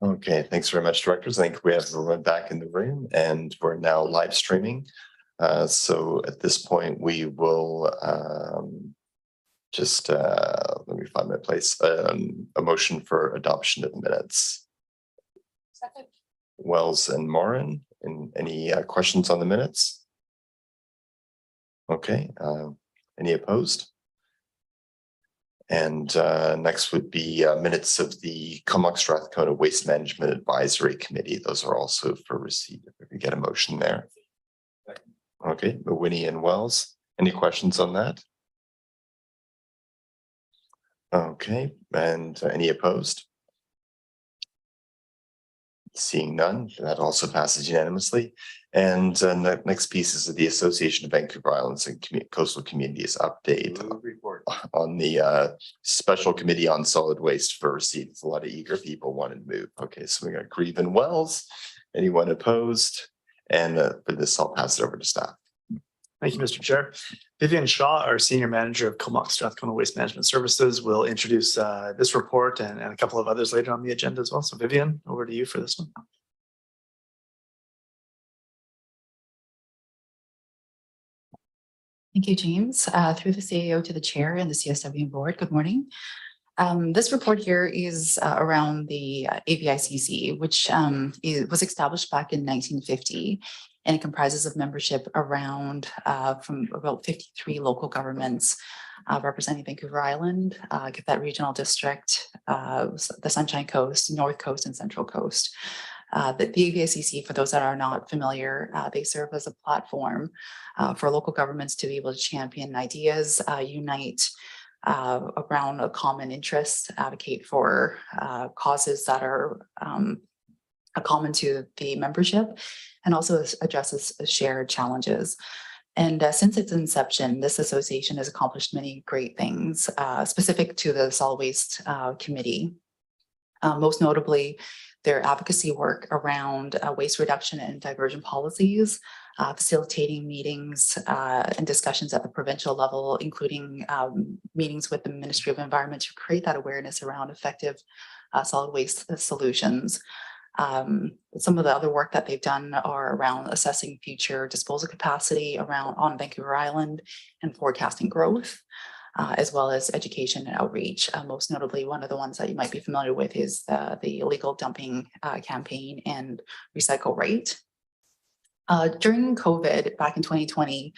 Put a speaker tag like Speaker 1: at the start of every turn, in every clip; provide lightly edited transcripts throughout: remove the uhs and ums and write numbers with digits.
Speaker 1: Okay, thanks very much, directors. I think we have everyone back in the room and we're now live streaming. So at this point, we will let me find my place. A motion for adoption of the minutes.
Speaker 2: Second.
Speaker 1: Wells and Morin, and any questions on the minutes? Okay, any opposed? And next would be minutes of the Comox Strathcona Waste Management Advisory Committee. Those are also for receipt. If we get a motion there. Okay, Winnie and Wells. Any questions on that? Okay, and any opposed? Seeing none, that also passes unanimously. And the next piece is the Association of Vancouver Islands and Coastal Communities update on the Special Committee on Solid Waste for receipt. It's a lot of eager people wanting to move. Okay, so we got Grieve and Wells. Anyone opposed? And for this, I'll pass it over to staff.
Speaker 3: Thank you, Mr. Chair. Vivian Shaw, our Senior Manager of Comox Strathcona Waste Management Services, will introduce this report and a couple of others later on the agenda as well. So Vivian, over to you for this one.
Speaker 4: Thank you, James. Through the CAO to the Chair and the CSWM Board, good morning. This report here is around the AVICC, which was established back in 1950. And it comprises of membership around from about 53 local governments representing Vancouver Island, that regional district, the Sunshine Coast, North Coast, and Central Coast. The AVICC, for those that are not familiar, they serve as a platform for local governments to be able to champion ideas, unite around a common interest, advocate for causes that are common to the membership, and also addresses shared challenges. And since its inception, this association has accomplished many great things specific to the Solid Waste Committee. Most notably, their advocacy work around waste reduction and diversion policies, facilitating meetings and discussions at the provincial level, including meetings with the Ministry of Environment to create that awareness around effective solid waste solutions. Some of the other work that they've done are around assessing future disposal capacity on Vancouver Island and forecasting growth, as well as education and outreach. Most notably, one of the ones that you might be familiar with is the illegal dumping campaign and recycle rate. During COVID back in 2020,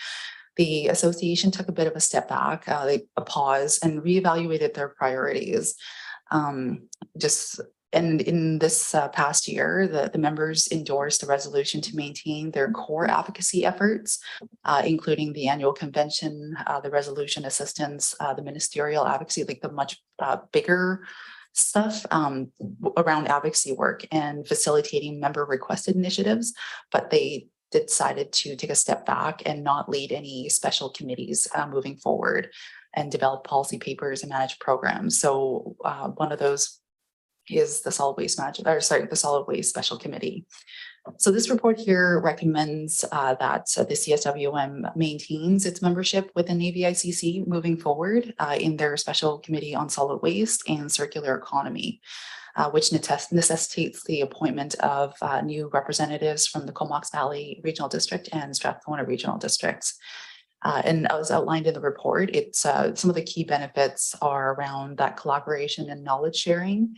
Speaker 4: the association took a bit of a step back, a pause, and reevaluated their priorities. And in this past year, the members endorsed the resolution to maintain their core advocacy efforts, including the annual convention, the resolution assistance, the ministerial advocacy, like the much bigger stuff around advocacy work and facilitating member requested initiatives, but they decided to take a step back and not lead any special committees moving forward and develop policy papers and manage programs. So one of those is the Solid Waste Special Committee. So this report here recommends that the CSWM maintains its membership within AVICC moving forward in their Special Committee on Solid Waste and Circular Economy, which necessitates the appointment of new representatives from the Comox Valley Regional District and Strathcona Regional Districts. And as outlined in the report, it's some of the key benefits are around that collaboration and knowledge sharing.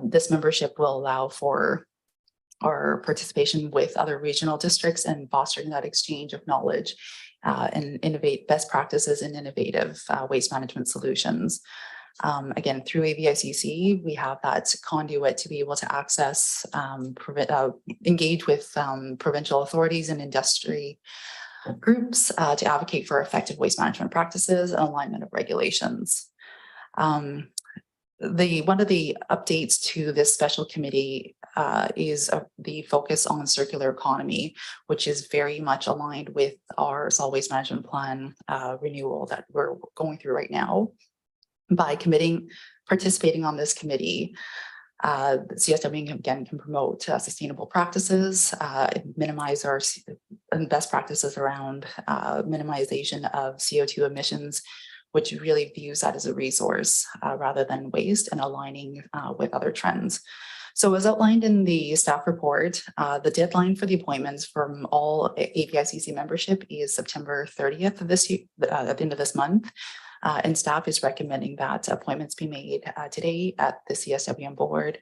Speaker 4: This membership will allow for our participation with other regional districts and fostering that exchange of knowledge and innovate best practices and innovative waste management solutions. Again, through AVICC, we have that conduit to be able to access, engage with provincial authorities and industry groups to advocate for effective waste management practices and alignment of regulations. One of the updates to this special committee is the focus on circular economy, which is very much aligned with our solid waste management plan renewal that we're going through right now. By participating on this committee, the CSWM again can promote sustainable practices, minimize our best practices around minimization of CO2 emissions, which really views that as a resource rather than waste, and aligning with other trends. So as outlined in the staff report, the deadline for the appointments from all APICC membership is September 30th of this year, at the end of this month. And staff is recommending that appointments be made today at the CSWM board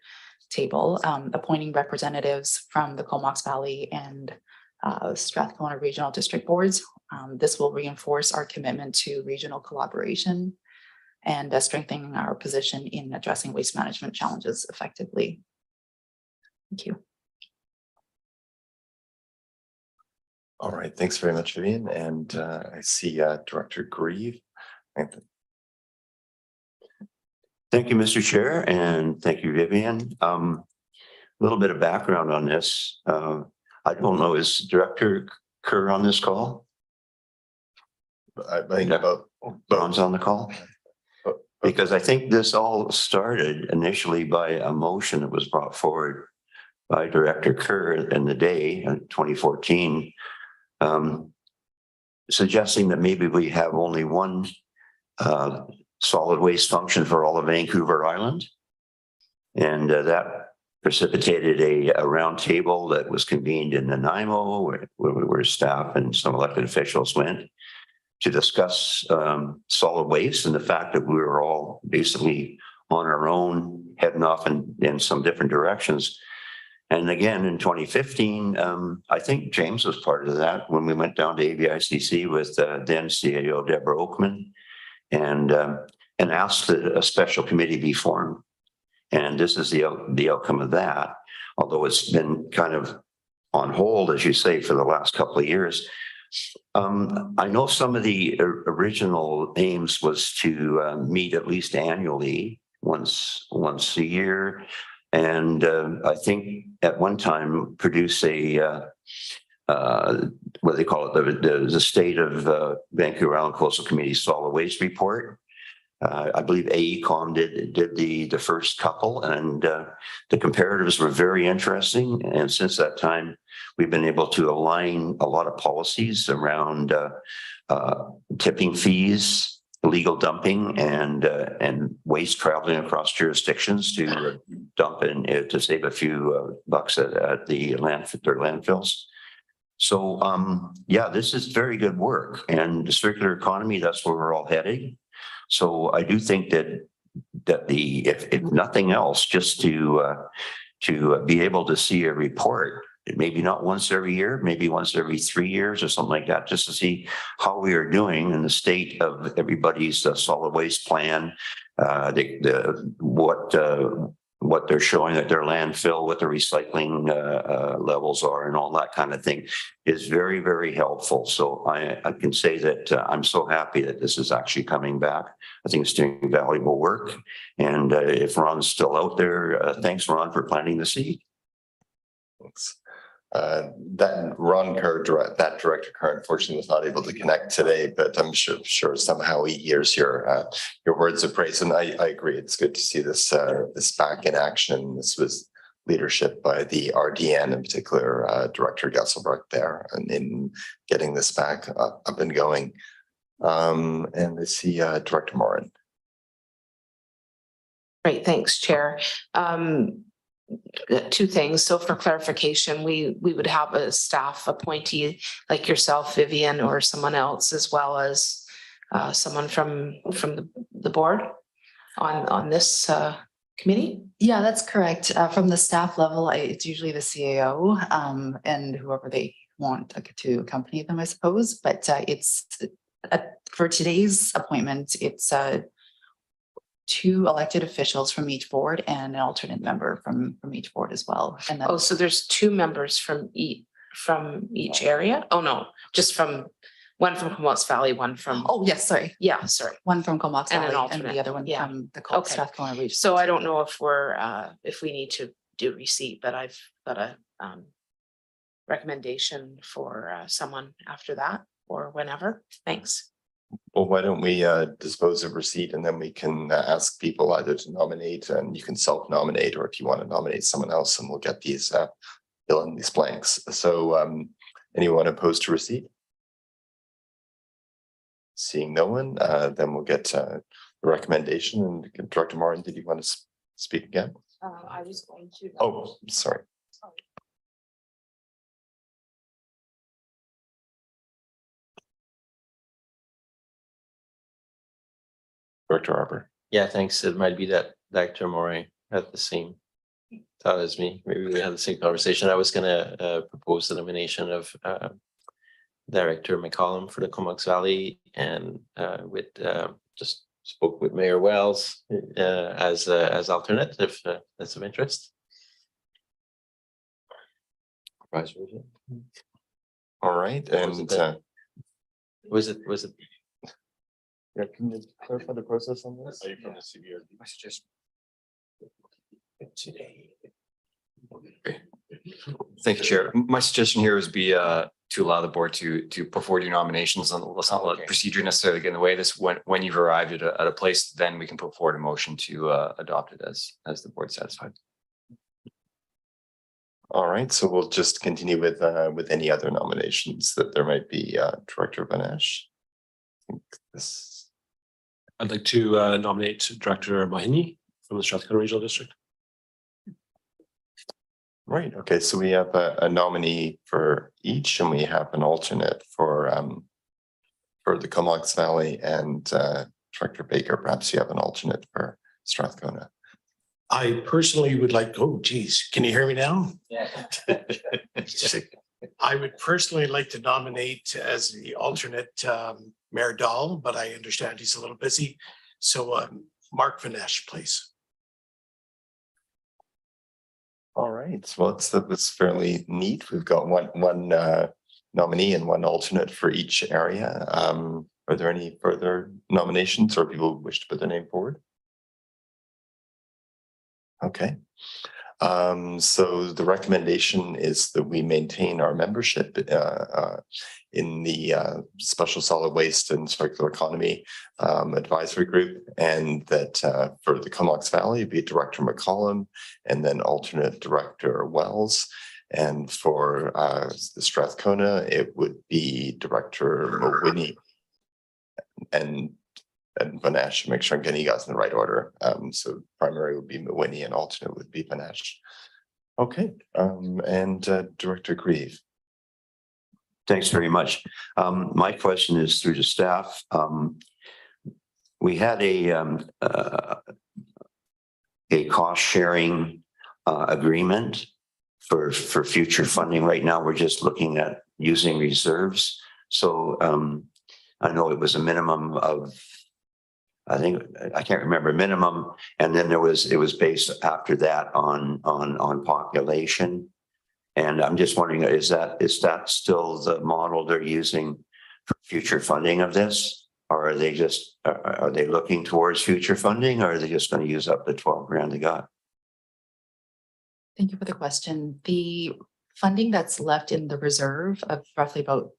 Speaker 4: table, appointing representatives from the Comox Valley and Strathcona Regional District Boards. This will reinforce our commitment to regional collaboration and strengthening our position in addressing waste management challenges effectively. Thank you.
Speaker 1: All right, thanks very much, Vivian. And I see Director Grieve.
Speaker 2: Thank you, Mr. Chair, and thank you, Vivian. A little bit of background on this. I don't know, is Director Kerr on this call?
Speaker 1: I think about
Speaker 2: Ron's on the call? Because I think this all started initially by a motion that was brought forward by Director Kerr in the day in 2014, suggesting that maybe we have only one solid waste function for all of Vancouver Island. And that precipitated a round table that was convened in Nanaimo, where staff and some elected officials went to discuss solid waste and the fact that we were all basically on our own, heading off in some different directions. And again, in 2015, I think James was part of that when we went down to AVICC with then CAO Deborah Oakman and asked that a special committee be formed. And this is the outcome of that, although it's been kind of on hold, as you say, for the last couple of years. I know some of the original aims was to meet at least annually, once a year, and I think at one time produce a what they call it, the State of Vancouver Island Coastal Community Solid Waste Report. I believe AECOM did the first couple, and the comparatives were very interesting. And since that time, we've been able to align a lot of policies around tipping fees, illegal dumping, and waste traveling across jurisdictions to dump in to save a few bucks at the landfills. So yeah, this is very good work, and the circular economy, that's where we're all heading. So I do think that if nothing else, just to be able to see a report, maybe not once every year, maybe once every 3 years or something like that, just to see how we are doing in the state of everybody's solid waste plan, what they're showing at their landfill, what the recycling levels are, and all that kind of thing is very, very helpful. So I can say that I'm so happy that this is actually coming back. I think it's doing valuable work. And if Ron's still out there, thanks, Ron, for planting the seed.
Speaker 1: Thanks. That Ron Kerr, that Director Kerr, unfortunately was not able to connect today, but I'm sure somehow he hears your words of praise. And I agree, it's good to see this back in action. This was leadership by the RDN, in particular, Director Gesselbrecht there, and in getting this back up and going. And I see Director Morin.
Speaker 5: Great, thanks, Chair. Two things. So for clarification, we would have a staff appointee like yourself, Vivian, or someone else, as well as someone from the board on this committee?
Speaker 4: Yeah, that's correct. From the staff level, it's usually the CAO and whoever they want to accompany them, I suppose. But it's for today's appointment, it's 2 elected officials from each board and an alternate member from each board as well. And then,
Speaker 5: so there's 2 members from each area? Oh no, just one from Comox Valley, one from.
Speaker 4: oh yes, sorry.
Speaker 5: Yeah, sorry.
Speaker 4: One from Comox
Speaker 5: And an
Speaker 4: Valley and
Speaker 5: alternate.
Speaker 4: the other one
Speaker 5: Yeah.
Speaker 4: from the
Speaker 5: Okay.
Speaker 4: Strathcona region.
Speaker 5: So I don't know if if we need to do receipt, but I've got a recommendation for someone after that or whenever. Thanks.
Speaker 1: Well, why don't we dispose of receipt, and then we can ask people either to nominate, and you can self-nominate, or if you want to nominate someone else, and we'll get these fill in these blanks. So anyone opposed to receipt? Seeing no one, then we'll get the recommendation. And Director Morin, did you want to speak again?
Speaker 5: I was going to.
Speaker 1: Oh, sorry. Director Arbor.
Speaker 6: Yeah, thanks. It might be that Dr. Moray had the same thought as me. Maybe we had the same conversation. I was gonna propose the nomination of Director McCollum for the Comox Valley, and with just spoke with Mayor Wells as alternate, if that's of interest.
Speaker 1: All right,
Speaker 6: Was
Speaker 1: and
Speaker 6: it Was it?
Speaker 1: yeah, can you clarify the process on this?
Speaker 7: Are you from the CBRD?
Speaker 6: I suggest.
Speaker 7: Thank you, Chair. My suggestion here is to allow the board to put forward your nominations, and let's not let procedure necessarily get in the way. This when you've arrived at a place, then we can put forward a motion to adopt it as the board satisfied.
Speaker 1: All right, so we'll just continue with any other nominations that there might be. Director Banesh. I think this.
Speaker 8: I'd like to nominate Director Mahini from the Strathcona Regional District.
Speaker 1: Right, okay, so we have a nominee for each, and we have an alternate for the Comox Valley, and Director Baker, perhaps you have an alternate for Strathcona.
Speaker 9: I personally would like, oh geez, can you hear me now?
Speaker 6: Yeah.
Speaker 9: I would personally like to nominate as the alternate Mayor Dahl, but I understand he's a little busy. So Mark Vanesh, please.
Speaker 1: All right, well, it's fairly neat. We've got one nominee and one alternate for each area. Are there any further nominations or people who wish to put their name forward? Okay. So the recommendation is that we maintain our membership in the Special Solid Waste and Circular Economy Advisory Group, and that for the Comox Valley, it'd be Director McCollum and then alternate Director Wells. And for the Strathcona, it would be Director Mowini and Vanesh. Make sure I'm getting you guys in the right order. So primary would be Mowini and alternate would be Vanesh. Okay, and Director Grieve.
Speaker 2: Thanks very much. My question is through the staff. We had a cost sharing agreement for future funding. Right now, we're just looking at using reserves. So I know it was a minimum of, I think, I can't remember, minimum, and then it was based after that on population. And I'm just wondering, is that still the model they're using for future funding of this? Or are they just, are they looking towards future funding, or are they just going to use up the 12 grand they got?
Speaker 4: Thank you for the question. The funding that's left in the reserve of roughly about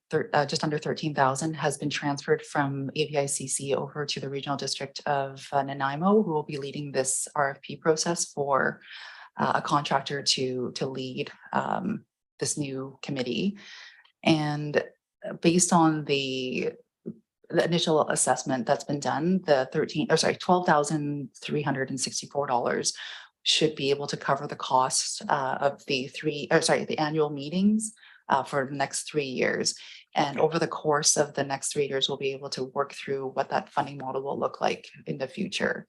Speaker 4: just under 13,000 has been transferred from AVICC over to the Regional District of Nanaimo, who will be leading this RFP process for a contractor to lead this new committee. And based on the initial assessment that's been done, the $12,364 should be able to cover the cost of the annual meetings for the next 3 years. And over the course of the next 3 years, we'll be able to work through what that funding model will look like in the future.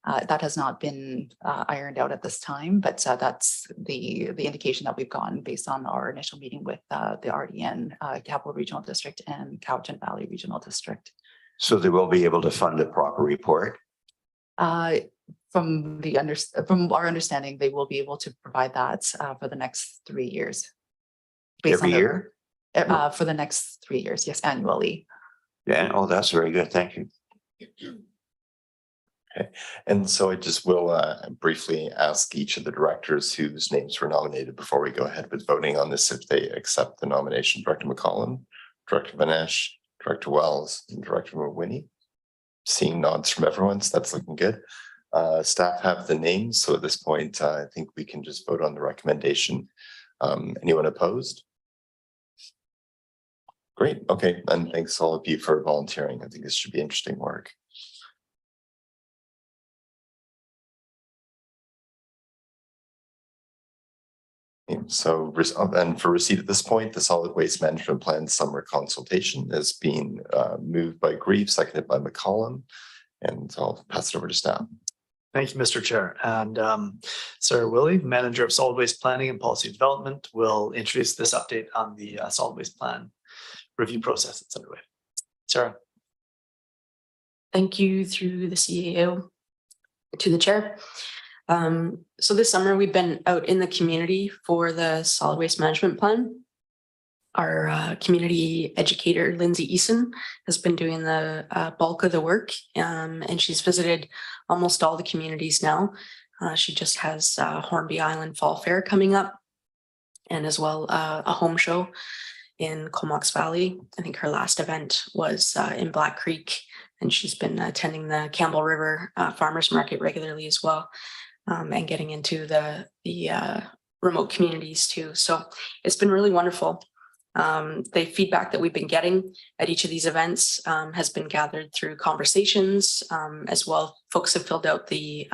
Speaker 4: That has not been ironed out at this time, but that's the indication that we've gotten based on our initial meeting with the RDN, Capital Regional District and Cowichan Valley Regional District.
Speaker 2: So they will be able to fund a proper report?
Speaker 4: From our understanding, they will be able to provide that for the next 3 years.
Speaker 2: Every year?
Speaker 4: For the next 3 years, yes, annually.
Speaker 2: Yeah. Oh, that's very good. Thank you.
Speaker 1: Okay, and so I just will briefly ask each of the directors whose names were nominated before we go ahead with voting on this if they accept the nomination. Director McCollum, Director Vanesh, Director Wells, and Director Mowini. Seeing nods from everyone, so that's looking good. Staff have the names, so at this point, I think we can just vote on the recommendation. Anyone opposed? Great, okay, and thanks all of you for volunteering. I think this should be interesting work. So, and for receipt at this point, the solid waste management plan summer consultation is being moved by Grieve, seconded by McCollum, and I'll pass it over to staff.
Speaker 3: Thank you, Mr. Chair. And Sarah Willie, Manager of Solid Waste Planning and Policy Development, will introduce this update on the solid waste plan review process that's underway. Sarah.
Speaker 10: Thank you through the CAO to the chair. So this summer we've been out in the community for the solid waste management plan. Our community educator, Lindsay Eason, has been doing the bulk of the work, and she's visited almost all the communities now. She just has Hornby Island Fall Fair coming up, and as well a home show in Comox Valley. I think her last event was in Black Creek, and she's been attending the Campbell River Farmers Market regularly as well, and getting into the remote communities too. So it's been really wonderful. The feedback that we've been getting at each of these events has been gathered through conversations as well. Folks have filled out the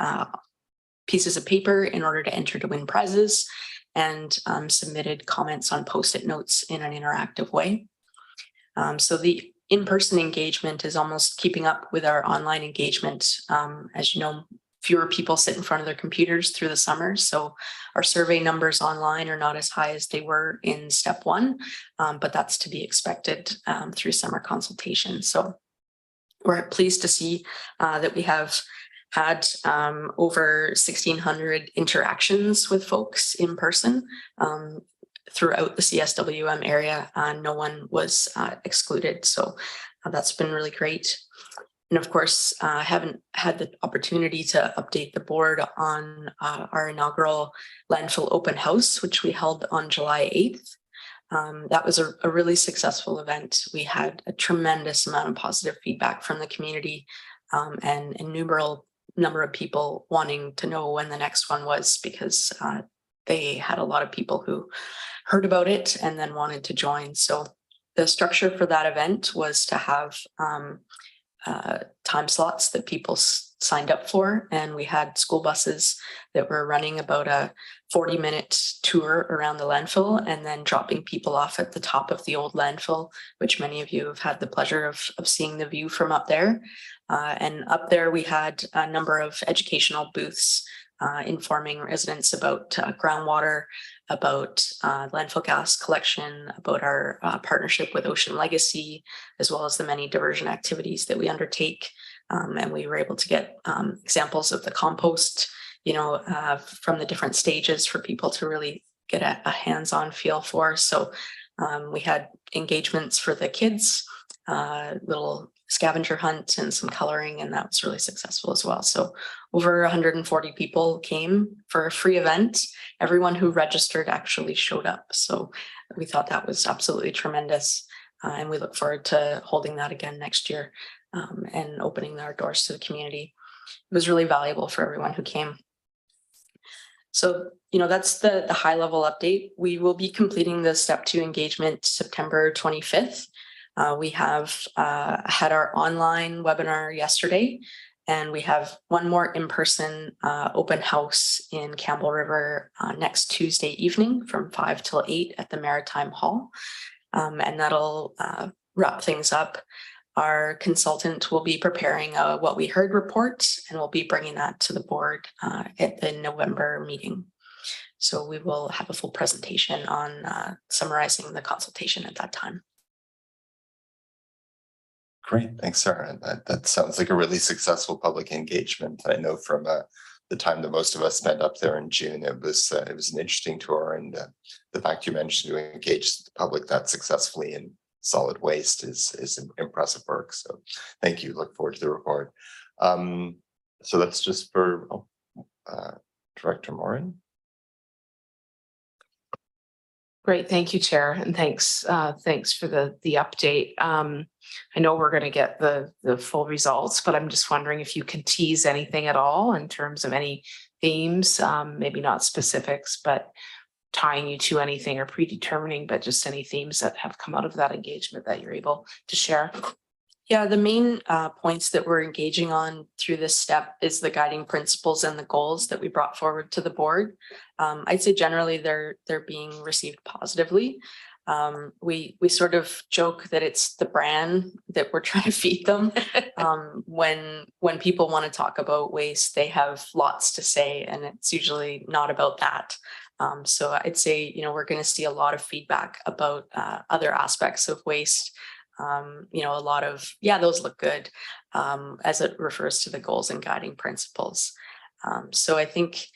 Speaker 10: pieces of paper in order to enter to win prizes, and submitted comments on post-it notes in an interactive way. So the in-person engagement is almost keeping up with our online engagement. As you know, fewer people sit in front of their computers through the summer. So our survey numbers online are not as high as they were in step one, but that's to be expected through summer consultation. So we're pleased to see that we have had over 1,600 interactions with folks in person throughout the CSWM area. No one was excluded. So that's been really great. And of course, I haven't had the opportunity to update the board on our inaugural landfill open house, which we held on July 8th. That was a really successful event. We had a tremendous amount of positive feedback from the community, and innumerable number of people wanting to know when the next one was, because they had a lot of people who heard about it and then wanted to join. So the structure for that event was to have time slots that people signed up for, and we had school buses that were running about a 40-minute tour around the landfill and then dropping people off at the top of the old landfill, which many of you have had the pleasure of seeing the view from up there. And up there we had a number of educational booths informing residents about groundwater, about landfill gas collection, about our partnership with Ocean Legacy, as well as the many diversion activities that we undertake. And we were able to get examples of the compost, from the different stages for people to really get a hands-on feel for. So we had engagements for the kids, little scavenger hunt and some coloring, and that was really successful as well. So over 140 people came for a free event. Everyone who registered actually showed up. So we thought that was absolutely tremendous. And we look forward to holding that again next year and opening our doors to the community. It was really valuable for everyone who came. So, that's the high level update. We will be completing the step 2 engagement September 25th. We have had our online webinar yesterday, and we have one more in-person open house in Campbell River next Tuesday evening from 5 till 8 at the Maritime Hall. And that'll wrap things up. Our consultant will be preparing a what we heard report, and we'll be bringing that to the board at the November meeting. So we will have a full presentation on summarizing the consultation at that time.
Speaker 1: Great, thanks, Sarah. That sounds like a really successful public engagement. I know from the time that most of us spent up there in June, it was an interesting tour, and the fact you mentioned to engage the public that successfully in solid waste is impressive work. So thank you. Look forward to the report. So that's just for Director Morin.
Speaker 5: Great, thank you, Chair, and thanks for the update. I know we're going to get the full results, but I'm just wondering if you can tease anything at all in terms of any themes, maybe not specifics, but tying you to anything or predetermining, but just any themes that have come out of that engagement that you're able to share.
Speaker 10: Yeah, the main points that we're engaging on through this step is the guiding principles and the goals that we brought forward to the board. I'd say generally they're being received positively. We sort of joke that it's the brand that we're trying to feed them. When people want to talk about waste, they have lots to say, and it's usually not about that. So I'd say, we're going to see a lot of feedback about other aspects of waste. A lot of, yeah, those look good as it refers to the goals and guiding principles. So I think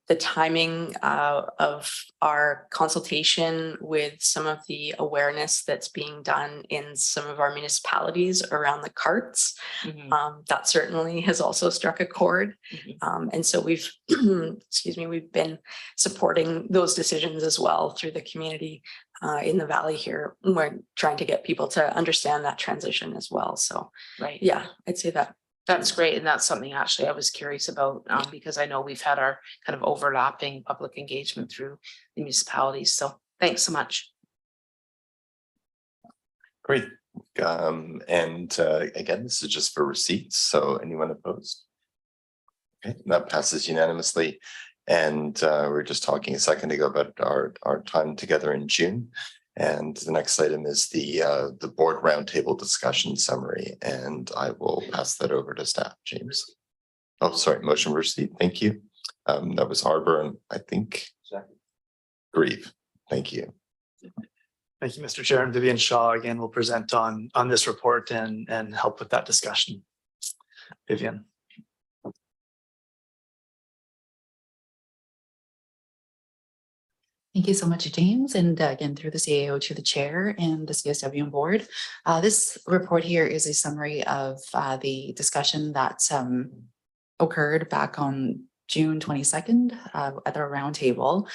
Speaker 10: the timing of our consultation with some of the awareness that's being done in some of our municipalities around the carts, that certainly has also struck a chord. And so we've, we've been supporting those decisions as well through the community in the valley here. We're trying to get people to understand that transition as well. So,
Speaker 5: Right.
Speaker 10: yeah, I'd say that.
Speaker 5: That's great. And that's something actually I was curious about because I know we've had our kind of overlapping public engagement through the municipalities. So thanks so much.
Speaker 1: Great. Again, this is just for receipts. So anyone opposed? Okay, that passes unanimously. And we were just talking a second ago about our time together in June. And the next item is the board roundtable discussion summary. And I will pass that over to staff, James. Oh, sorry, motion for receipt. Thank you. That was Harbor and I think Grieve. Thank you.
Speaker 3: Thank you, Mr. Chair. And Vivian Shaw again will present on this report and help with that discussion. Vivian.
Speaker 4: Thank you so much, James. And again, through the CAO to the chair and the CSWM board. This report here is a summary of the discussion that occurred back on June 22nd at our roundtable.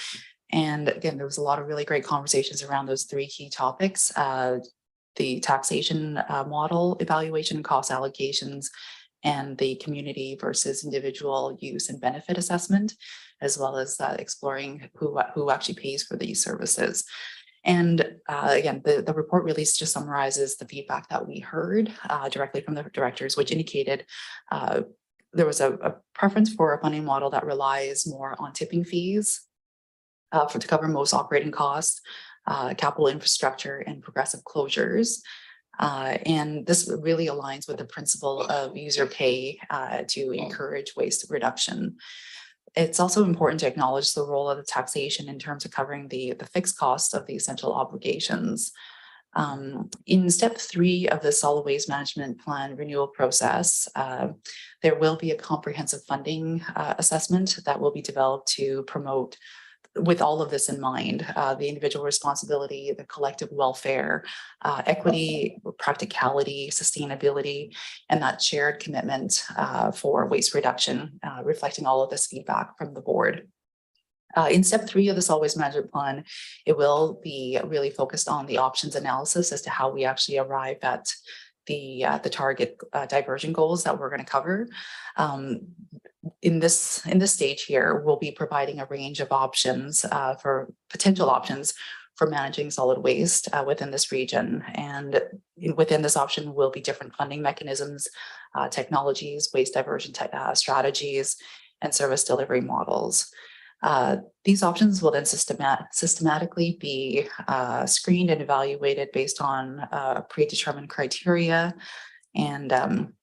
Speaker 4: And again, there was a lot of really great conversations around those three key topics, the taxation model evaluation, cost allocations, and the community versus individual use and benefit assessment, as well as exploring who actually pays for these services. And again, the report really just summarizes the feedback that we heard directly from the directors, which indicated there was a preference for a funding model that relies more on tipping fees to cover most operating costs, capital infrastructure, and progressive closures. And this really aligns with the principle of user pay to encourage waste reduction. It's also important to acknowledge the role of the taxation in terms of covering the fixed costs of the essential obligations. In step 3 of the solid waste management plan renewal process, there will be a comprehensive funding assessment that will be developed to promote, with all of this in mind, the individual responsibility, the collective welfare, equity, practicality, sustainability, and that shared commitment for waste reduction, reflecting all of this feedback from the board. In step 3 of the solid waste management plan, it will be really focused on the options analysis as to how we actually arrive at the target diversion goals that we're going to cover. In this stage here, we'll be providing a range of options for potential options for managing solid waste within this region. And within this option will be different funding mechanisms, technologies, waste diversion strategies, and service delivery models. These options will then systematically be screened and evaluated based on predetermined criteria. And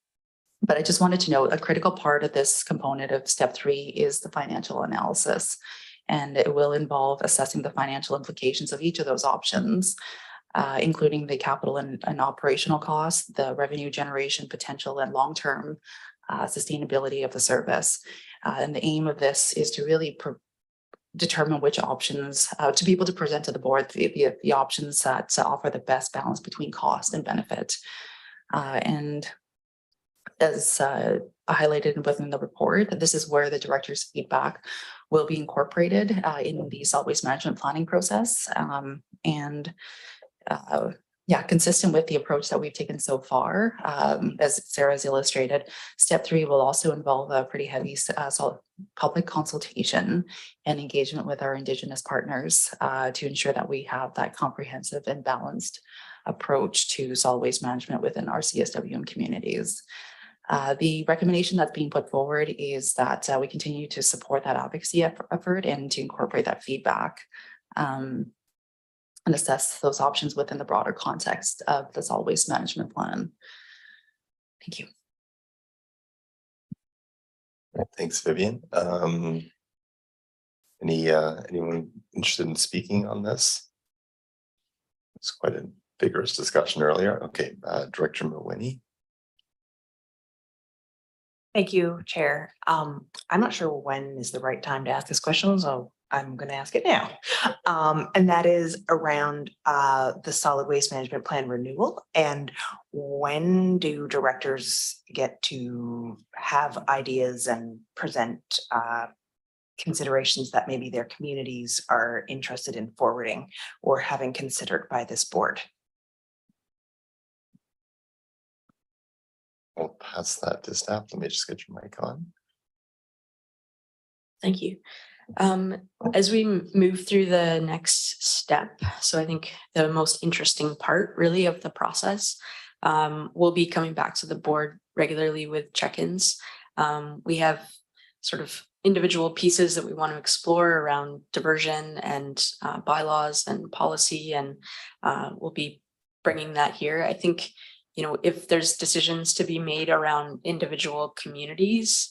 Speaker 4: but I just wanted to note a critical part of this component of step 3 is the financial analysis. And it will involve assessing the financial implications of each of those options, including the capital and operational costs, the revenue generation potential, and long-term sustainability of the service. And the aim of this is to really determine which options, to be able to present to the board the options that offer the best balance between cost and benefit. And as highlighted within the report, this is where the director's feedback will be incorporated in the solid waste management planning process. Consistent with the approach that we've taken so far, as Sarah's illustrated, step 3 will also involve a pretty heavy public consultation and engagement with our Indigenous partners to ensure that we have that comprehensive and balanced approach to solid waste management within our CSWM communities. The recommendation that's being put forward is that we continue to support that advocacy effort and to incorporate that feedback and assess those options within the broader context of the solid waste management plan. Thank you.
Speaker 1: Thanks, Vivian. Anyone interested in speaking on this? It's quite a vigorous discussion earlier. Okay, Director Mawhinney.
Speaker 11: Thank you, Chair. I'm not sure when is the right time to ask this question, so I'm going to ask it now. And that is around the solid waste management plan renewal. And when do directors get to have ideas and present considerations that maybe their communities are interested in forwarding or having considered by this board?
Speaker 1: I'll pass that to staff. Let me just get your mic on.
Speaker 10: Thank you. As we move through the next step, so I think the most interesting part really of the process, we'll be coming back to the board regularly with check-ins. We have sort of individual pieces that we want to explore around diversion and bylaws and policy, and we'll be bringing that here. I think, you know, if there's decisions to be made around individual communities,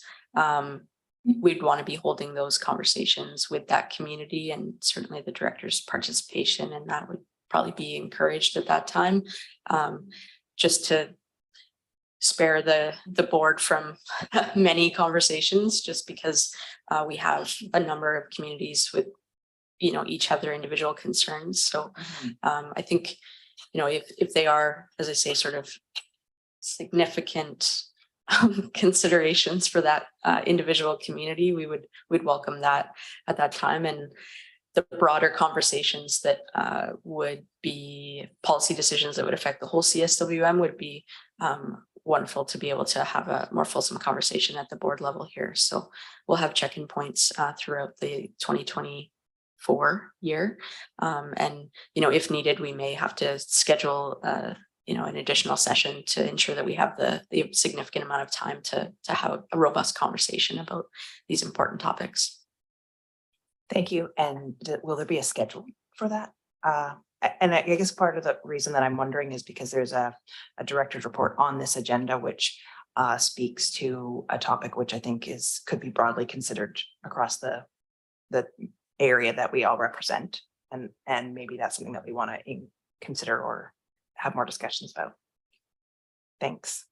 Speaker 10: we'd want to be holding those conversations with that community, and certainly the director's participation, and that would probably be encouraged at that time, just to spare the board from many conversations, just because we have a number of communities with, you know, each have their individual concerns. So I think, you know, if they are, as I say, sort of significant considerations for that individual community, we'd welcome that at that time. And the broader conversations that would be policy decisions that would affect the whole CSWM would be wonderful to be able to have a more fulsome conversation at the board level here. So we'll have check-in points throughout the 2024 year. And, you know, if needed, we may have to schedule you know, an additional session to ensure that we have the significant amount of time to have a robust conversation about these important topics.
Speaker 11: Thank you. And will there be a schedule for that? And I guess part of the reason that I'm wondering is because there's a director's report on this agenda, which speaks to a topic which I think could be broadly considered across the area that we all represent. And maybe that's something that we want to consider or have more discussions about. Thanks.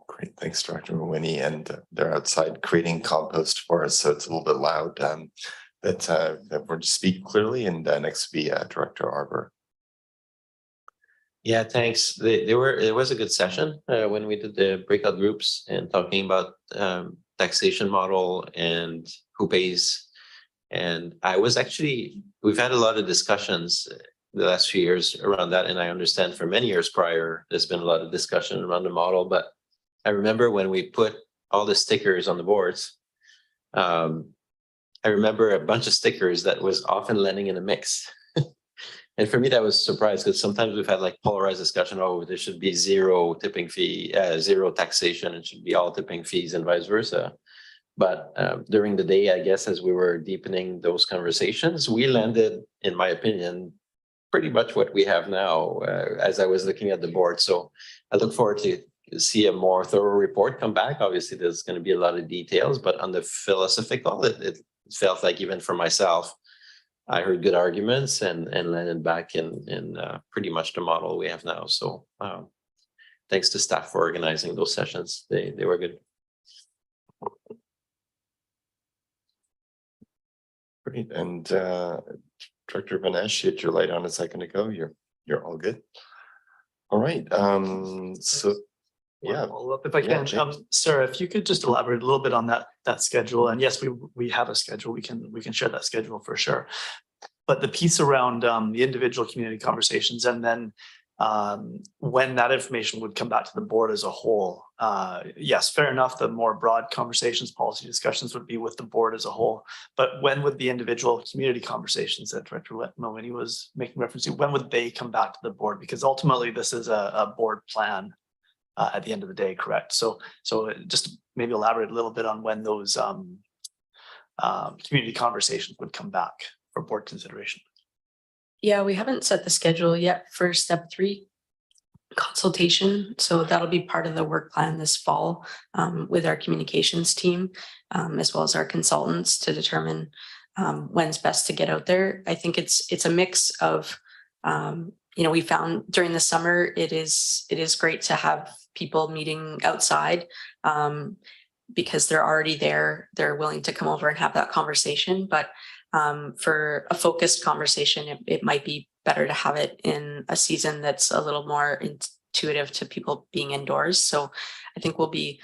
Speaker 1: Great, thanks, Director Mawhinney. And they're outside creating compost for us, so it's a little bit loud. That we're to speak clearly, and next will be Director Arbor.
Speaker 6: Yeah, thanks. It was a good session when we did the breakout groups and talking about taxation model and who pays. And we've had a lot of discussions the last few years around that. And I understand for many years prior, there's been a lot of discussion around the model. But I remember when we put all the stickers on the boards, I remember a bunch of stickers that was often landing in a mix. And for me, that was a surprise, because sometimes we've had like polarized discussion, oh, there should be zero tipping fee, zero taxation, it should be all tipping fees and vice versa. But during the day, I guess, as we were deepening those conversations, we landed, in my opinion, pretty much what we have now as I was looking at the board. So I look forward to see a more thorough report come back. Obviously, there's going to be a lot of details, but on the philosophical, it felt like, even for myself, I heard good arguments and landed back in pretty much the model we have now. So thanks to staff for organizing those sessions. They were good.
Speaker 1: Great. And Director Vanesh, you had your light on a second ago. You're all good. All right. So yeah,
Speaker 3: if I can,
Speaker 1: James.
Speaker 3: Sarah, if you could just elaborate a little bit on that schedule. And yes, we have a schedule. We can share that schedule for sure. But the piece around the individual community conversations, and then when that information would come back to the board as a whole, yes, fair enough. The more broad conversations, policy discussions would be with the board as a whole. But when would the individual community conversations that Director Mulvaney was making reference to, when would they come back to the board? Because ultimately this is a board plan at the end of the day, correct? So just maybe elaborate a little bit on when those community conversations would come back for board consideration.
Speaker 10: Yeah, we haven't set the schedule yet for step 3 consultation. So that'll be part of the work plan this fall with our communications team, as well as our consultants to determine when's best to get out there. I think it's a mix of, we found during the summer, it is great to have people meeting outside because they're already there. They're willing to come over and have that conversation. But for a focused conversation, it might be better to have it in a season that's a little more intuitive to people being indoors. So I think we'll be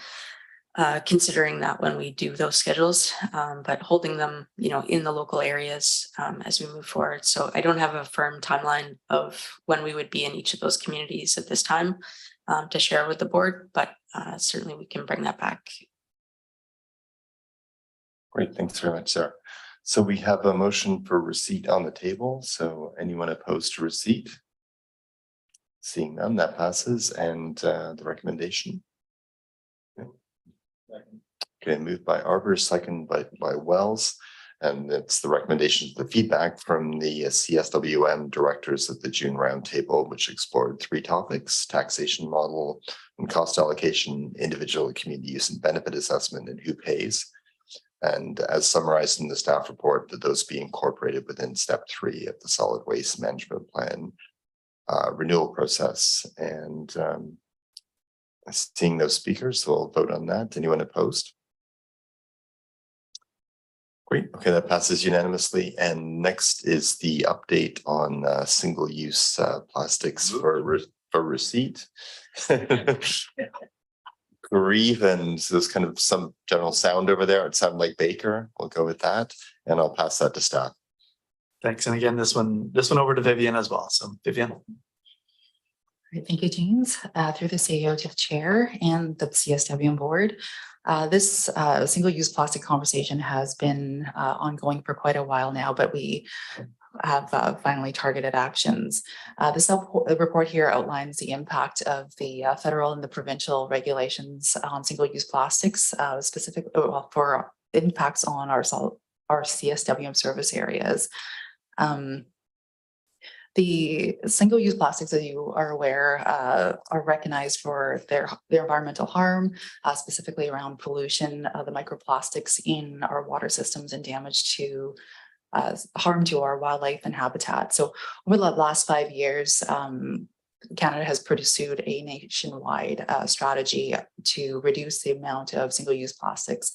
Speaker 10: considering that when we do those schedules, but holding them, in the local areas as we move forward. So I don't have a firm timeline of when we would be in each of those communities at this time to share with the board, but certainly we can bring that back.
Speaker 1: Great, thanks very much, Sarah. So we have a motion for receipt on the table. So anyone opposed to receipt? Seeing none, that passes. And the recommendation. Okay, moved by Arbor, second by Wells. And it's the recommendations, the feedback from the CSWM directors at the June roundtable, which explored 3 topics: taxation model and cost allocation, individual community use and benefit assessment, and who pays. And as summarized in the staff report, that those be incorporated within step 3 of the solid waste management plan renewal process. And seeing those speakers, we'll vote on that. Anyone opposed? Great. Okay, that passes unanimously. And next is the update on single-use plastics for receipt. Grieve, and there's kind of some general sound over there. It sounded like Baker. We'll go with that, and I'll pass that to staff.
Speaker 3: Thanks. And again, this one over to Vivian as well. So Vivian.
Speaker 4: Great, thank you, James. Through the CEO to the chair and the CSWM board. This single-use plastic conversation has been ongoing for quite a while now, but we have finally targeted actions. The report here outlines the impact of the federal and the provincial regulations on single-use plastics, specifically for impacts on our CSWM service areas. The single-use plastics, as you are aware, are recognized for their environmental harm, specifically around pollution, the microplastics in our water systems, and damage to harm to our wildlife and habitat. So over the last 5 years, Canada has pursued a nationwide strategy to reduce the amount of single-use plastics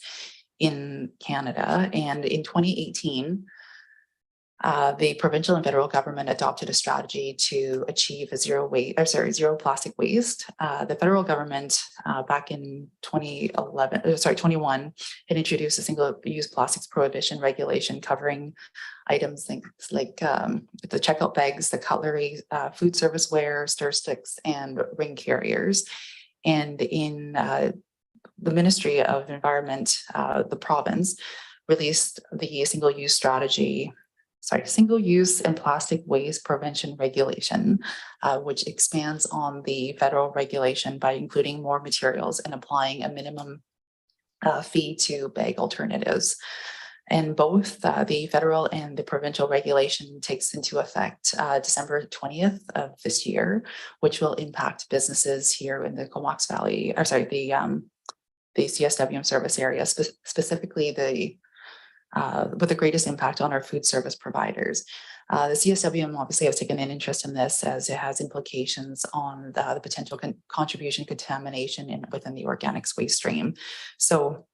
Speaker 4: in Canada. And in 2018, the provincial and federal government adopted a strategy to achieve a zero plastic waste. The federal government back in 2021 had introduced a single-use plastics prohibition regulation covering items like the checkout bags, the cutlery, food service ware, stir sticks, and ring carriers. And in the Ministry of Environment, the province released the single-use and plastic waste prevention regulation, which expands on the federal regulation by including more materials and applying a minimum fee to bag alternatives. And both the federal and the provincial regulation takes into effect December 20th of this year, which will impact businesses here in the Comox Valley, the CSWM service area, specifically with the greatest impact on our food service providers. The CSWM obviously has taken an interest in this as it has implications on the potential contribution contamination within the organics waste stream. So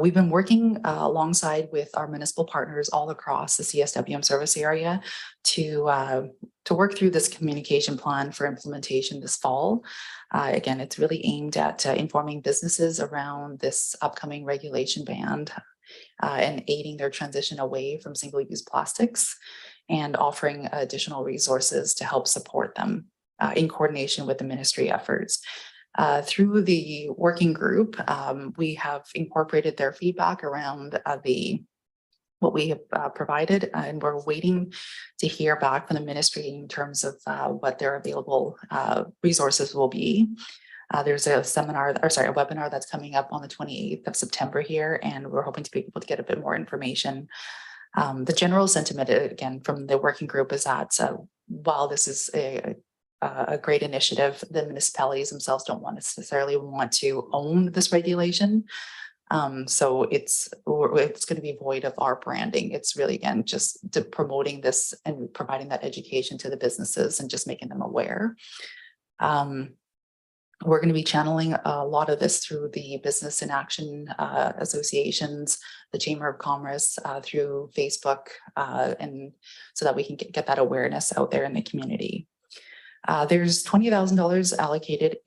Speaker 4: we've been working alongside with our municipal partners all across the CSWM service area to work through this communication plan for implementation this fall. Again, it's really aimed at informing businesses around this upcoming regulation band and aiding their transition away from single-use plastics and offering additional resources to help support them in coordination with the ministry efforts. Through the working group, we have incorporated their feedback around what we have provided, and we're waiting to hear back from the ministry in terms of what their available resources will be. There's a webinar that's coming up on the 28th of September here, and we're hoping to be able to get a bit more information. The general sentiment, again, from the working group is that while this is a great initiative, the municipalities themselves don't necessarily want to own this regulation. So it's going to be void of our branding. It's really, again, just promoting this and providing that education to the businesses and just making them aware. We're going to be channeling a lot of this through the business in action associations, the Chamber of Commerce, through Facebook, and so that we can get that awareness out there in the community. There's $20,000 allocated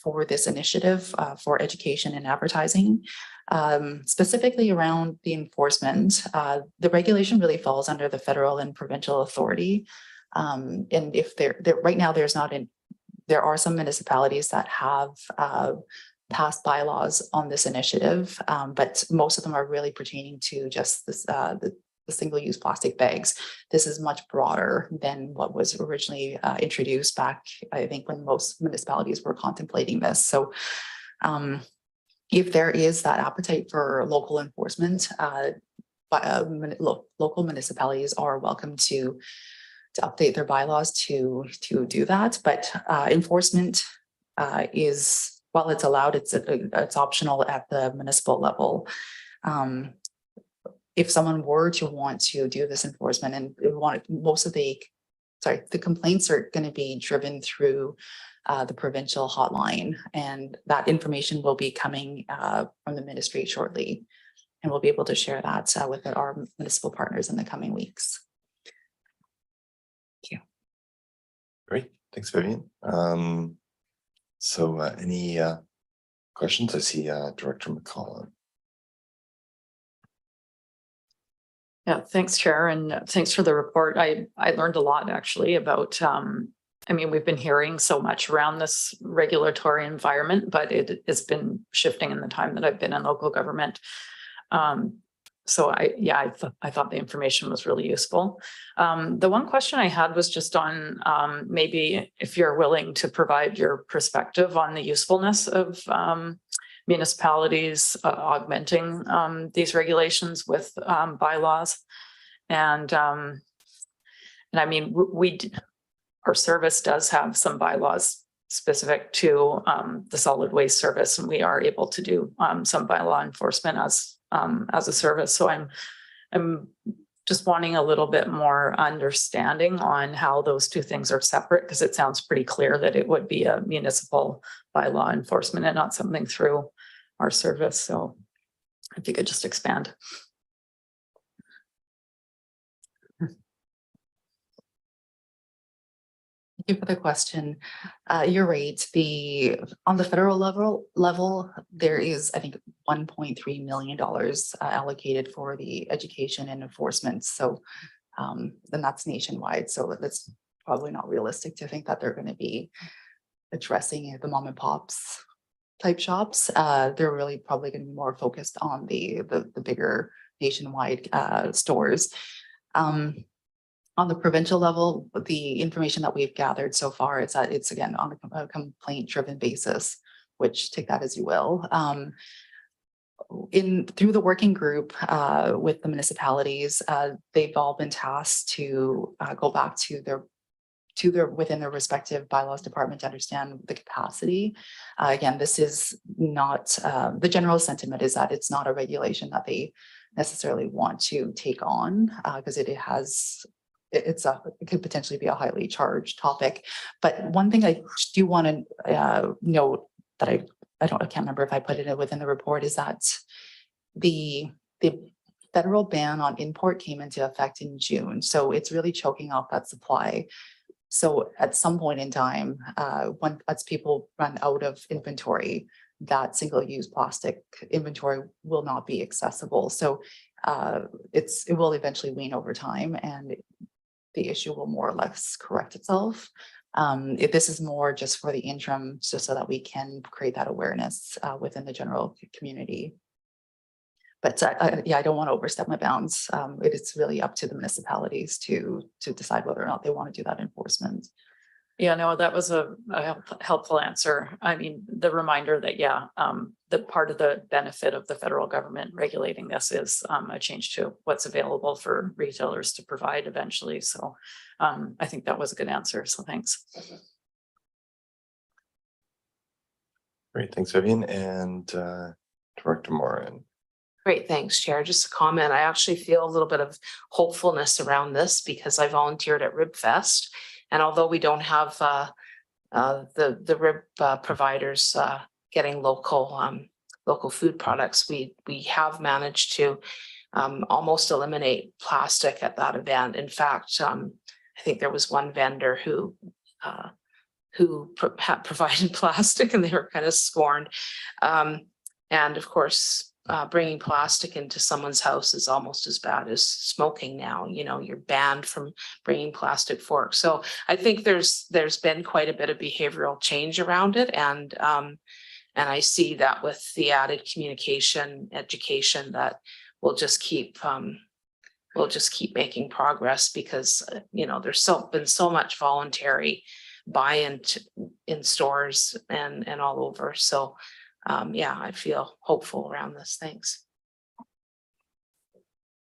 Speaker 4: for this initiative for education and advertising, specifically around the enforcement. The regulation really falls under the federal and provincial authority. And if right now there are some municipalities that have passed bylaws on this initiative, but most of them are really pertaining to just this, the single-use plastic bags. This is much broader than what was originally introduced back, I think, when most municipalities were contemplating this. So if there is that appetite for local enforcement, local municipalities are welcome to update their bylaws to do that. But enforcement is, while it's allowed, it's optional at the municipal level. If someone were to want to do this enforcement and the complaints are going to be driven through the provincial hotline, and that information will be coming from the ministry shortly, and we'll be able to share that with our municipal partners in the coming weeks. Thank you.
Speaker 1: Great, thanks, Vivian. So any questions? I see Director McCollum.
Speaker 12: Yeah, thanks, Chair, and thanks for the report. I learned a lot actually about, I mean, we've been hearing so much around this regulatory environment, but it's been shifting in the time that I've been in local government. So I thought the information was really useful. The one question I had was just on maybe if you're willing to provide your perspective on the usefulness of municipalities augmenting these regulations with bylaws. And I mean, our service does have some bylaws specific to the solid waste service, and we are able to do some bylaw enforcement as a service. So I'm just wanting a little bit more understanding on how those two things are separate, because it sounds pretty clear that it would be a municipal bylaw enforcement and not something through our service. So if you could just expand.
Speaker 4: Thank you for the question. You're right. On the federal level, there is, I think, $1.3 million allocated for the education and enforcement. So then that's nationwide. So that's probably not realistic to think that they're going to be addressing the mom and pops type shops. They're really probably going to be more focused on the bigger nationwide stores. On the provincial level, the information that we've gathered so far is that it's, again, on a complaint-driven basis, which take that as you will. Through the working group with the municipalities, they've all been tasked to go back to their within their respective bylaws department to understand the capacity. Again, this is not the general sentiment is that it's not a regulation that they necessarily want to take on because it could potentially be a highly charged topic. But one thing I do want to note that I can't remember if I put it within the report is that the federal ban on import came into effect in June. So it's really choking off that supply. So at some point in time, as people run out of inventory, that single-use plastic inventory will not be accessible. So it will eventually wane over time, and the issue will more or less correct itself. If this is more just for the interim, so that we can create that awareness within the general community. But yeah, I don't want to overstep my bounds. It is really up to the municipalities to decide whether or not they want to do that enforcement.
Speaker 12: Yeah, no, that was a helpful answer. I mean, the reminder that, yeah, the part of the benefit of the federal government regulating this is a change to what's available for retailers to provide eventually. So I think that was a good answer. So thanks.
Speaker 1: Great, thanks, Vivian. And Director Moran.
Speaker 5: Great, thanks, Chair. Just a comment. I actually feel a little bit of hopefulness around this because I volunteered at RibFest. And although we don't have the rib providers getting local food products, we have managed to almost eliminate plastic at that event. In fact, I think there was one vendor who provided plastic and they were kind of scorned. And of course, bringing plastic into someone's house is almost as bad as smoking now. You know, you're banned from bringing plastic forks. So I think there's been quite a bit of behavioral change around it, and I see that with the added communication, education, that we'll just keep making progress because you know there's been so much voluntary buy-in in stores and all over. So. Yeah, I feel hopeful around this. Thanks.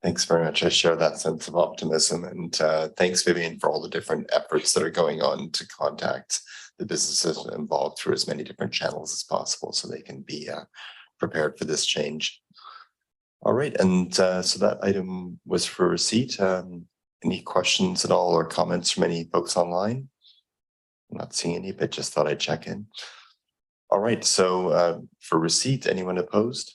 Speaker 1: Thanks very much. I share that sense of optimism, and thanks, Vivian, for all the different efforts that are going on to contact the businesses involved through as many different channels as possible so they can be prepared for this change. All right, and so that item was for receipt. Any questions at all or comments from any folks online? I'm not seeing any, but just thought I'd check in. All right, so for receipt, anyone opposed?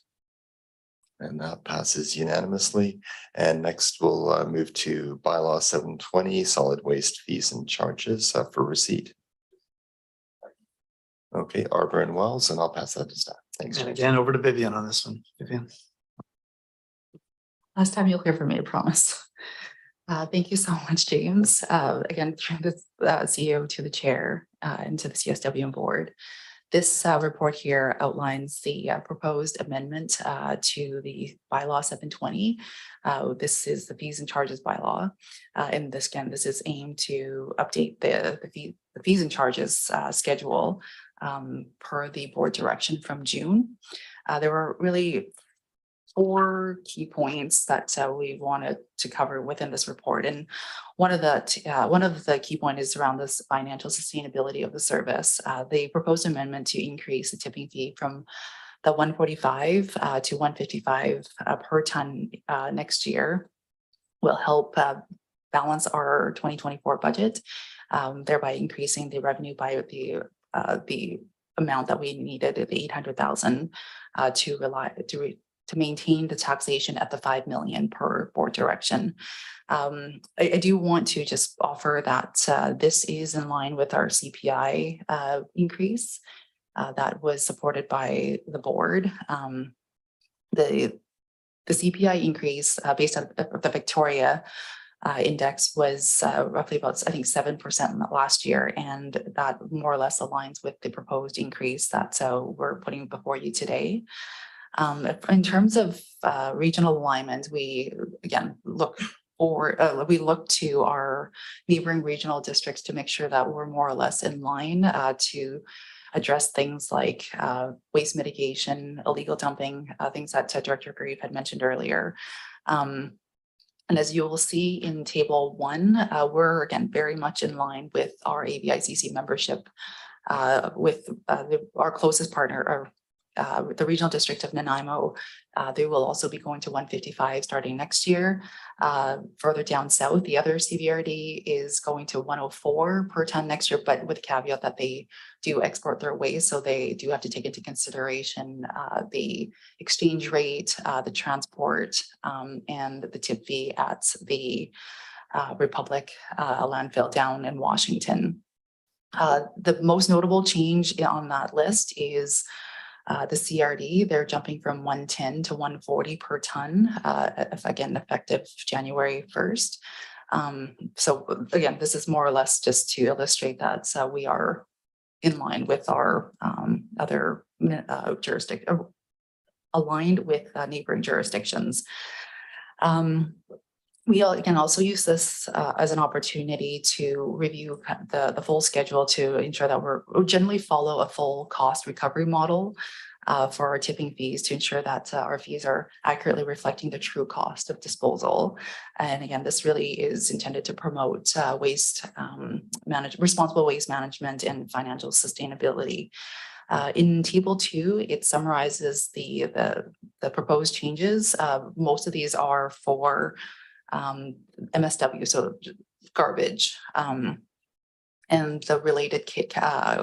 Speaker 1: And that passes unanimously. And next we'll move to bylaw 720, solid waste fees and charges for receipt. Okay, Arbor and Wells, and I'll pass that to staff. Thanks.
Speaker 3: And again, over to Vivian on this one. Vivian.
Speaker 4: Last time you'll hear from me, I promise. Thank you so much, James. Again, through the CEO to the chair and to the CSWM board. This report here outlines the proposed amendment to the bylaw 720. This is the fees and charges bylaw. And this is aimed to update the fees and charges schedule per the board direction from June. There were really 4 key points that we wanted to cover within this report. And one of the key points is around this financial sustainability of the service. The proposed amendment to increase the tipping fee from the 145 to 155 per ton next year will help balance our 2024 budget, thereby increasing the revenue by the amount that we needed, the 800,000, to maintain the taxation at the 5 million per board direction. I do want to just offer that this is in line with our CPI increase that was supported by the board. The CPI increase based on the Victoria index was roughly about, I think, 7% last year, and that more or less aligns with the proposed increase that we're putting before you today. In terms of regional alignment, we again look to our neighboring regional districts to make sure that we're more or less in line to address things like waste mitigation, illegal dumping, things that Director Grieve had mentioned earlier. And as you will see in table 1, we're again very much in line with our ABICC membership with our closest partner, the regional district of Nanaimo. They will also be going to 155 starting next year. Further down south, the other CVRD is going to 104 per ton next year, but with the caveat that they do export their waste, so they do have to take into consideration the exchange rate, the transport, and the tip fee at the Republic landfill down in Washington. The most notable change on that list is the CRD. They're jumping from 110 to 140 per ton, again, effective January 1st. So again, this is more or less just to illustrate that we are in line with our other aligned with neighboring jurisdictions. We can also use this as an opportunity to review the full schedule to ensure that we generally follow a full cost recovery model for our tipping fees to ensure that our fees are accurately reflecting the true cost of disposal. And again, this really is intended to promote responsible waste management and financial sustainability. In table 2, it summarizes the proposed changes. Most of these are for MSW, so garbage, and the related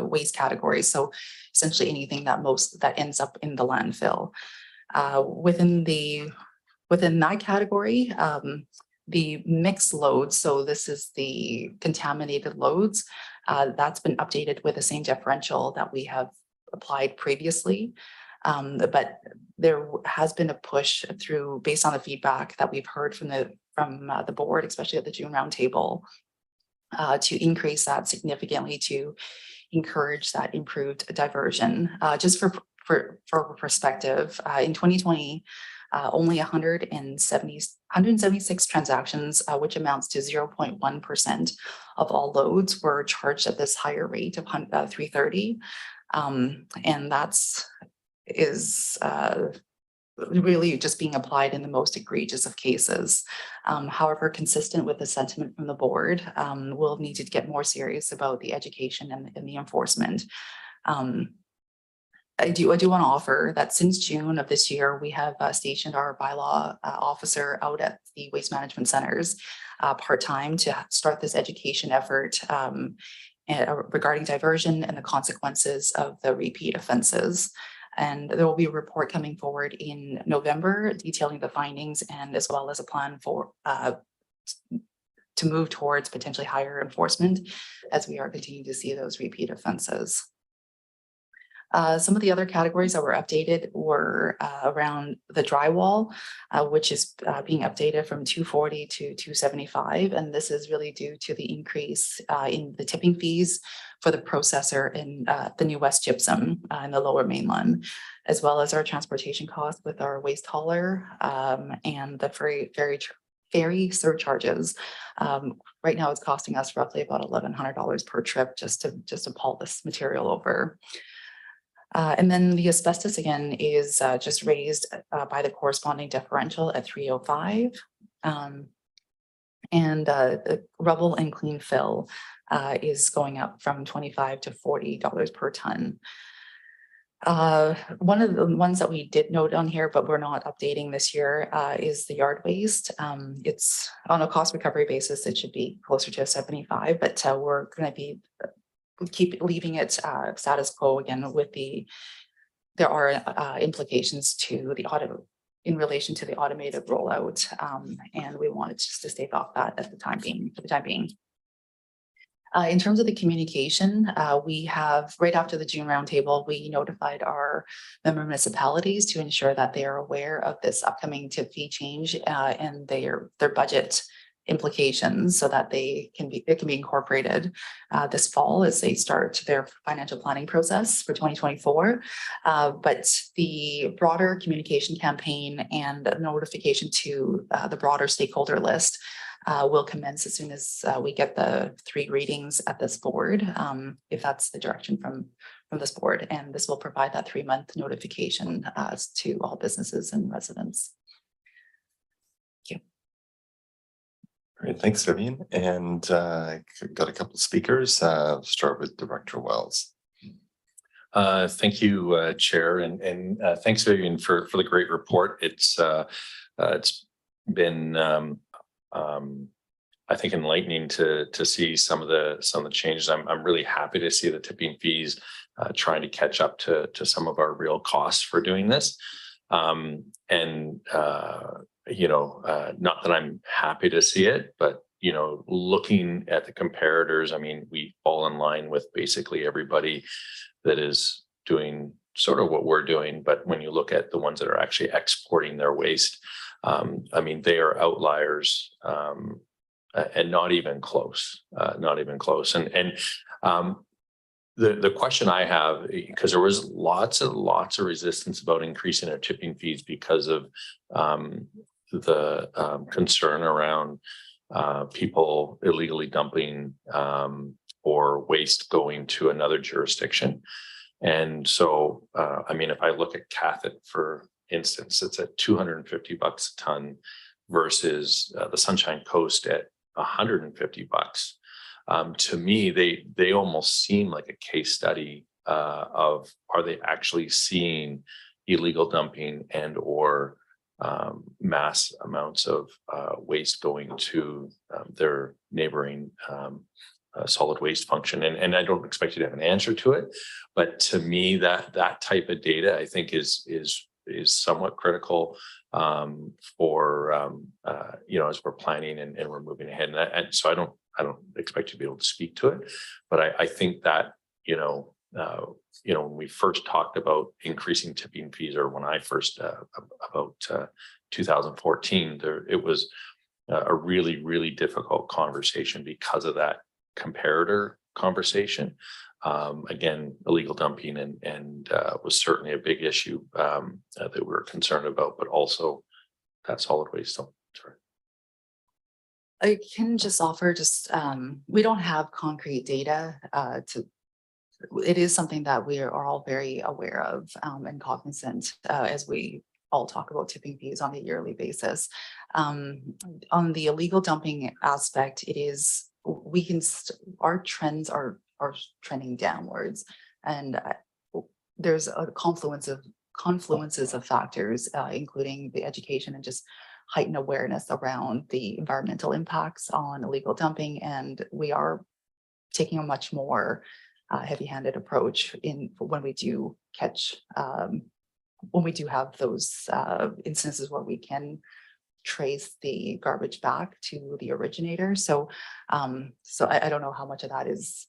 Speaker 4: waste categories. So essentially anything that ends up in the landfill. Within that category, the mixed loads, so this is the contaminated loads, that's been updated with the same differential that we have applied previously. But there has been a push through based on the feedback that we've heard from the board, especially at the June roundtable, to increase that significantly to encourage that improved diversion. Just for perspective, in 2020, only 176 transactions, which amounts to 0.1% of all loads, were charged at this higher rate of 330. And is really just being applied in the most egregious of cases. However, consistent with the sentiment from the board, we'll need to get more serious about the education and the enforcement. I do want to offer that since June of this year, we have stationed our bylaw officer out at the waste management centers part-time to start this education effort regarding diversion and the consequences of the repeat offenses. And there will be a report coming forward in November detailing the findings and as well as a plan for to move towards potentially higher enforcement as we are continuing to see those repeat offenses. Some of the other categories that were updated were around the drywall, which is being updated from 240 to 275. And this is really due to the increase in the tipping fees for the processor in the New West Gypsum in the Lower Mainland, as well as our transportation costs with our waste hauler and the ferry surcharges. Right now it's costing us roughly about $1,100 per trip just to haul this material over. And then the asbestos again is just raised by the corresponding differential at 305. And the rubble and clean fill is going up from $25 to $40 per ton. One of the ones that we did note on here, but we're not updating this year, is the yard waste. It's on a cost recovery basis, it should be closer to 75, but we're going to keep leaving it status quo again with there are implications to the audit in relation to the automated rollout. And we wanted just to stave off that for the time being. In terms of the communication, we have right after the June roundtable, we notified our member municipalities to ensure that they are aware of this upcoming tip fee change and their budget implications so that it can be incorporated this fall as they start their financial planning process for 2024. But the broader communication campaign and notification to the broader stakeholder list will commence as soon as we get the 3 readings at this board, if that's the direction from this board. And this will provide that 3-month notification to all businesses and residents. Thank you.
Speaker 1: Great, thanks, Vivian. And got a couple of speakers. Start with Director Wells.
Speaker 8: Thank you, Chair, and thanks, Vivian, for the great report. It's been I think enlightening to see some of the changes. I'm really happy to see the tipping fees trying to catch up to some of our real costs for doing this. Not that I'm happy to see it, but looking at the comparators, I mean, we fall in line with basically everybody that is doing sort of what we're doing. But when you look at the ones that are actually exporting their waste, I mean, they are outliers and not even close, not even close. The question I have, because there was lots of resistance about increasing our tipping fees because of the concern around people illegally dumping or waste going to another jurisdiction. And so, I mean, if I look at Cathett, for instance, it's at $250 a ton versus the Sunshine Coast at $150. To me, they almost seem like a case study of, are they actually seeing illegal dumping and or mass amounts of waste going to their neighboring solid waste function. And I don't expect you to have an answer to it, but to me, that type of data, I think is somewhat critical for as we're planning and we're moving ahead. And so I don't expect you to be able to speak to it, but I think that when we first talked about increasing tipping fees, or when I first about 2014, it was a really, really difficult conversation because of that comparator conversation. Again, illegal dumping and was certainly a big issue that we were concerned about, but also that solid waste. So, sorry.
Speaker 4: I can just offer we don't have concrete data it is something that we are all very aware of and cognizant as we all talk about tipping fees on a yearly basis. On the illegal dumping aspect, it is, our trends are trending downwards, and there's a confluences of factors, including the education and just heightened awareness around the environmental impacts on illegal dumping. And we are taking a much more heavy-handed approach when we do catch, when we do have those instances where we can trace the garbage back to the originator. So I don't know how much of that is,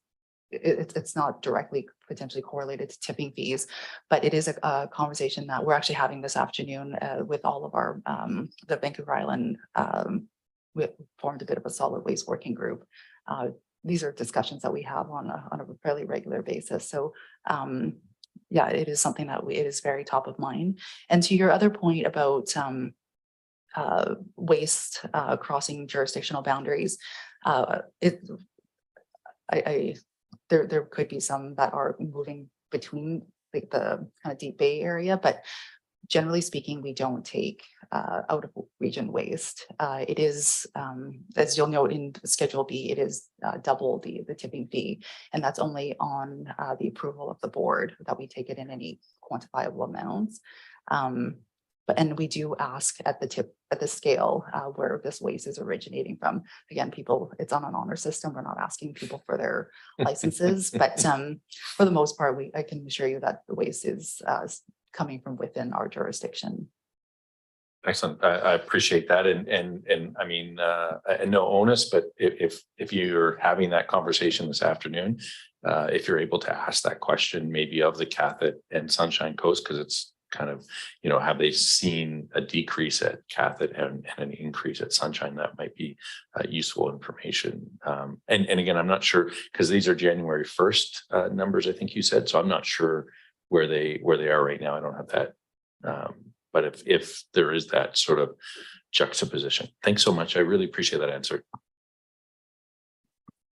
Speaker 4: it's not directly potentially correlated to tipping fees, but it is a conversation that we're actually having this afternoon with all of our, the Vancouver Island, we formed a bit of a solid waste working group. These are discussions that we have on a fairly regular basis. So yeah, it is something that it is very top of mind. And to your other point about waste crossing jurisdictional boundaries, there could be some that are moving between the kind of Deep Bay area, but generally speaking, we don't take out of region waste. It is, as you'll note in Schedule B, it is double the tipping fee, and that's only on the approval of the board that we take it in any quantifiable amounts. And we do ask at the scale where this waste is originating from. Again, it's on an honor system. We're not asking people for their licenses, but for the most part, I can assure you that the waste is coming from within our jurisdiction.
Speaker 8: Excellent. I appreciate that. And I mean, and no onus, but if you're having that conversation this afternoon, if you're able to ask that question, maybe of the Cathett and Sunshine Coast, because it's kind of, have they seen a decrease at Cathett and an increase at Sunshine? That might be useful information. And again, I'm not sure, because these are January 1st numbers, I think you said, so I'm not sure where they are right now. I don't have that. But if there is that sort of juxtaposition. Thanks so much. I really appreciate that answer.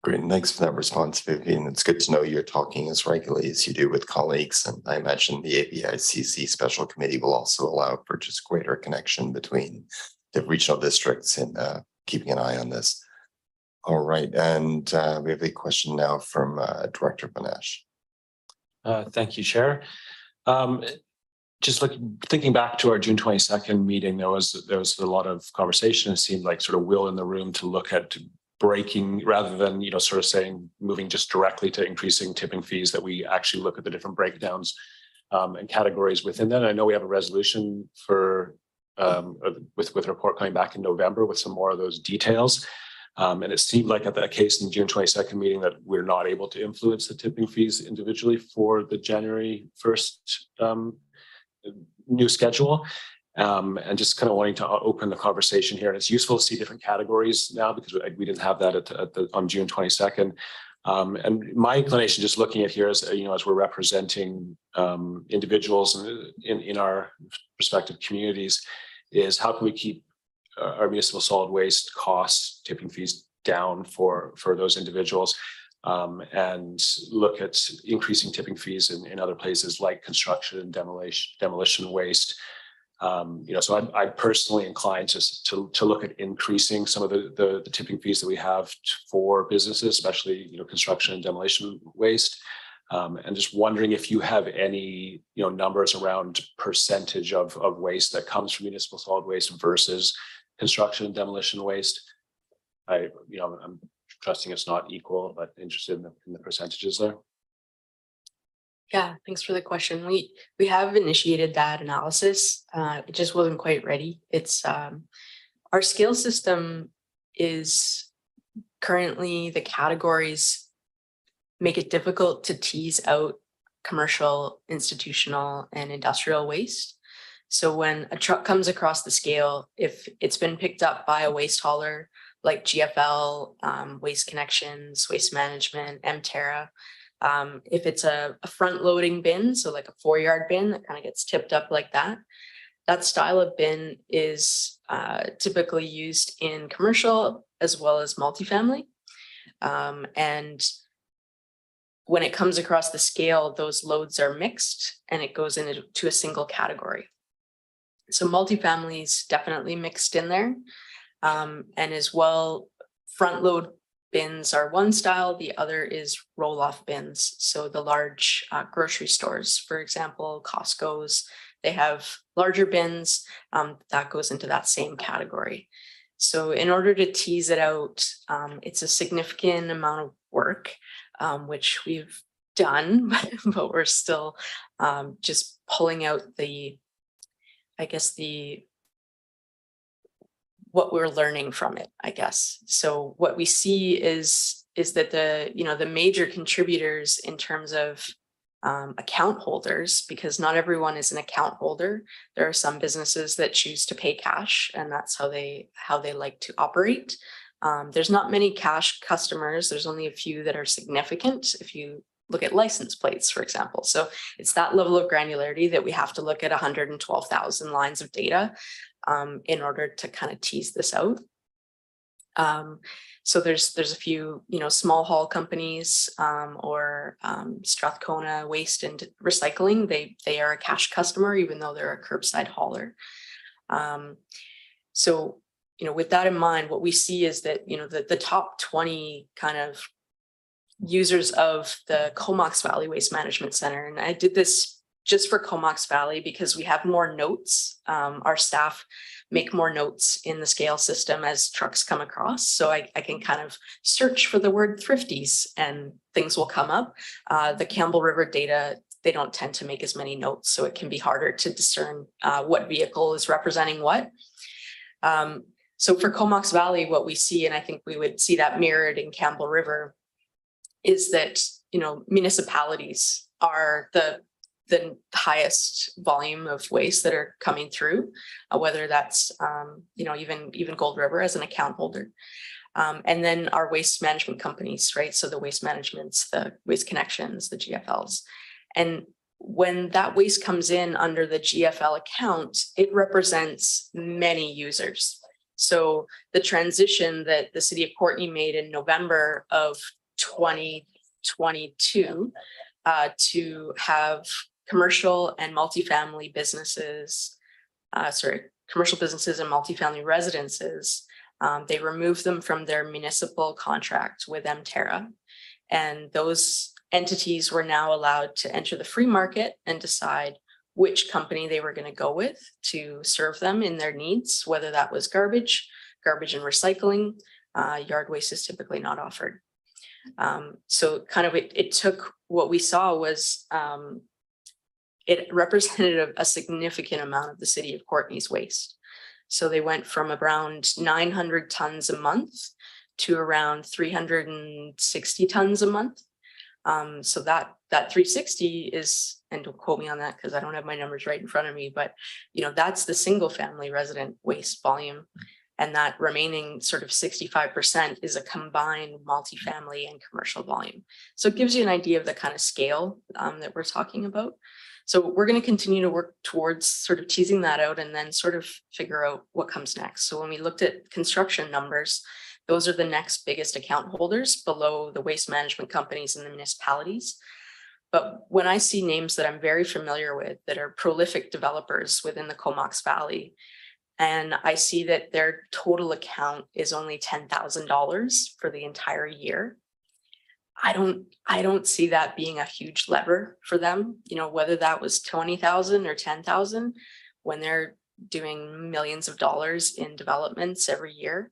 Speaker 1: Great. Thanks for that response, Vivian. It's good to know you're talking as regularly as you do with colleagues. And I imagine the ABICC Special Committee will also allow for just greater connection between the regional districts and keeping an eye on this. All right. And we have a question now from Director Banash.
Speaker 13: Thank you, Chair. Just thinking back to our June 22nd meeting, there was a lot of conversation. It seemed like sort of will in the room to look at breaking, rather than sort of saying moving just directly to increasing tipping fees, that we actually look at the different breakdowns and categories within that. I know we have a resolution for with a report coming back in November with some more of those details. And it seemed like at that case in the June 22nd meeting that we're not able to influence the tipping fees individually for the January 1st new schedule. And just kind of wanting to open the conversation here. And it's useful to see different categories now because we didn't have that on June 22nd. And my inclination, just looking at here, as as we're representing individuals in our respective communities, is how can we keep our municipal solid waste costs, tipping fees down for those individuals, and look at increasing tipping fees in other places like construction and demolition waste. So I'm personally inclined to look at increasing some of the tipping fees that we have for businesses, especially construction and demolition waste. And just wondering if you have any numbers around percentage of waste that comes from municipal solid waste versus construction and demolition waste. I'm trusting it's not equal, but interested in the percentages there.
Speaker 10: Yeah, thanks for the question. We have initiated that analysis. It just wasn't quite ready. It's our scale system is currently, the categories make it difficult to tease out commercial, institutional, and industrial waste. So when a truck comes across the scale, if it's been picked up by a waste hauler like GFL, Waste Connections, Waste Management, Mterra, if it's a front loading bin, so like a 4-yard bin that kind of gets tipped up like that, that style of bin is typically used in commercial as well as multifamily. And when it comes across the scale, those loads are mixed and it goes into a single category. So multifamily is definitely mixed in there. And as well, front load bins are one style, the other is roll-off bins. So the large grocery stores, for example, Costco's, they have larger bins that goes into that same category. So in order to tease it out, it's a significant amount of work, which we've done, but we're still just pulling out what we're learning from it, I guess. So what we see is that the major contributors in terms of account holders, because not everyone is an account holder. There are some businesses that choose to pay cash, and that's how they like to operate. There's not many cash customers. There's only a few that are significant. If you look at license plates, for example. So it's that level of granularity that we have to look at 112,000 lines of data in order to kind of tease this out. So there's a few, small haul companies or Strathcona Waste and Recycling. They are a cash customer, even though they're a curbside hauler. So, with that in mind, what we see is that, the top 20 kind of users of the Comox Valley Waste Management Center, and I did this just for Comox Valley because we have more notes. Our staff make more notes in the scale system as trucks come across. So I can kind of search for the word thrifties and things will come up. The Campbell River data, they don't tend to make as many notes, so it can be harder to discern what vehicle is representing what. So for Comox Valley, what we see, and I think we would see that mirrored in Campbell River, is that, municipalities are the highest volume of waste that are coming through, whether that's, even Gold River as an account holder. And then our waste management companies, right? So the Waste Managements, the Waste Connections, the GFLs. And when that waste comes in under the GFL account, it represents many users. So the transition that the city of Courtenay made in November of 2022 to have commercial and multifamily businesses, commercial businesses and multifamily residences, they removed them from their municipal contract with Mterra. And those entities were now allowed to enter the free market and decide which company they were going to go with to serve them in their needs, whether that was garbage and recycling. Yard waste is typically not offered. So kind of it took what we saw was it represented a significant amount of the city of Courtenay's waste. So they went from around 900 tons a month to around 360 tons a month. So that 360 is and don't quote me on that because I don't have my numbers right in front of me, but that's the single family resident waste volume. And that remaining sort of 65% is a combined multifamily and commercial volume. So it gives you an idea of the kind of scale that we're talking about. So we're going to continue to work towards sort of teasing that out and then sort of figure out what comes next. So when we looked at construction numbers, those are the next biggest account holders below the waste management companies and the municipalities. But when I see names that I'm very familiar with that are prolific developers within the Comox Valley, and I see that their total account is only $10,000 for the entire year, I don't see that being a huge lever for them, whether that was 20,000 or 10,000, when they're doing millions of dollars in developments every year.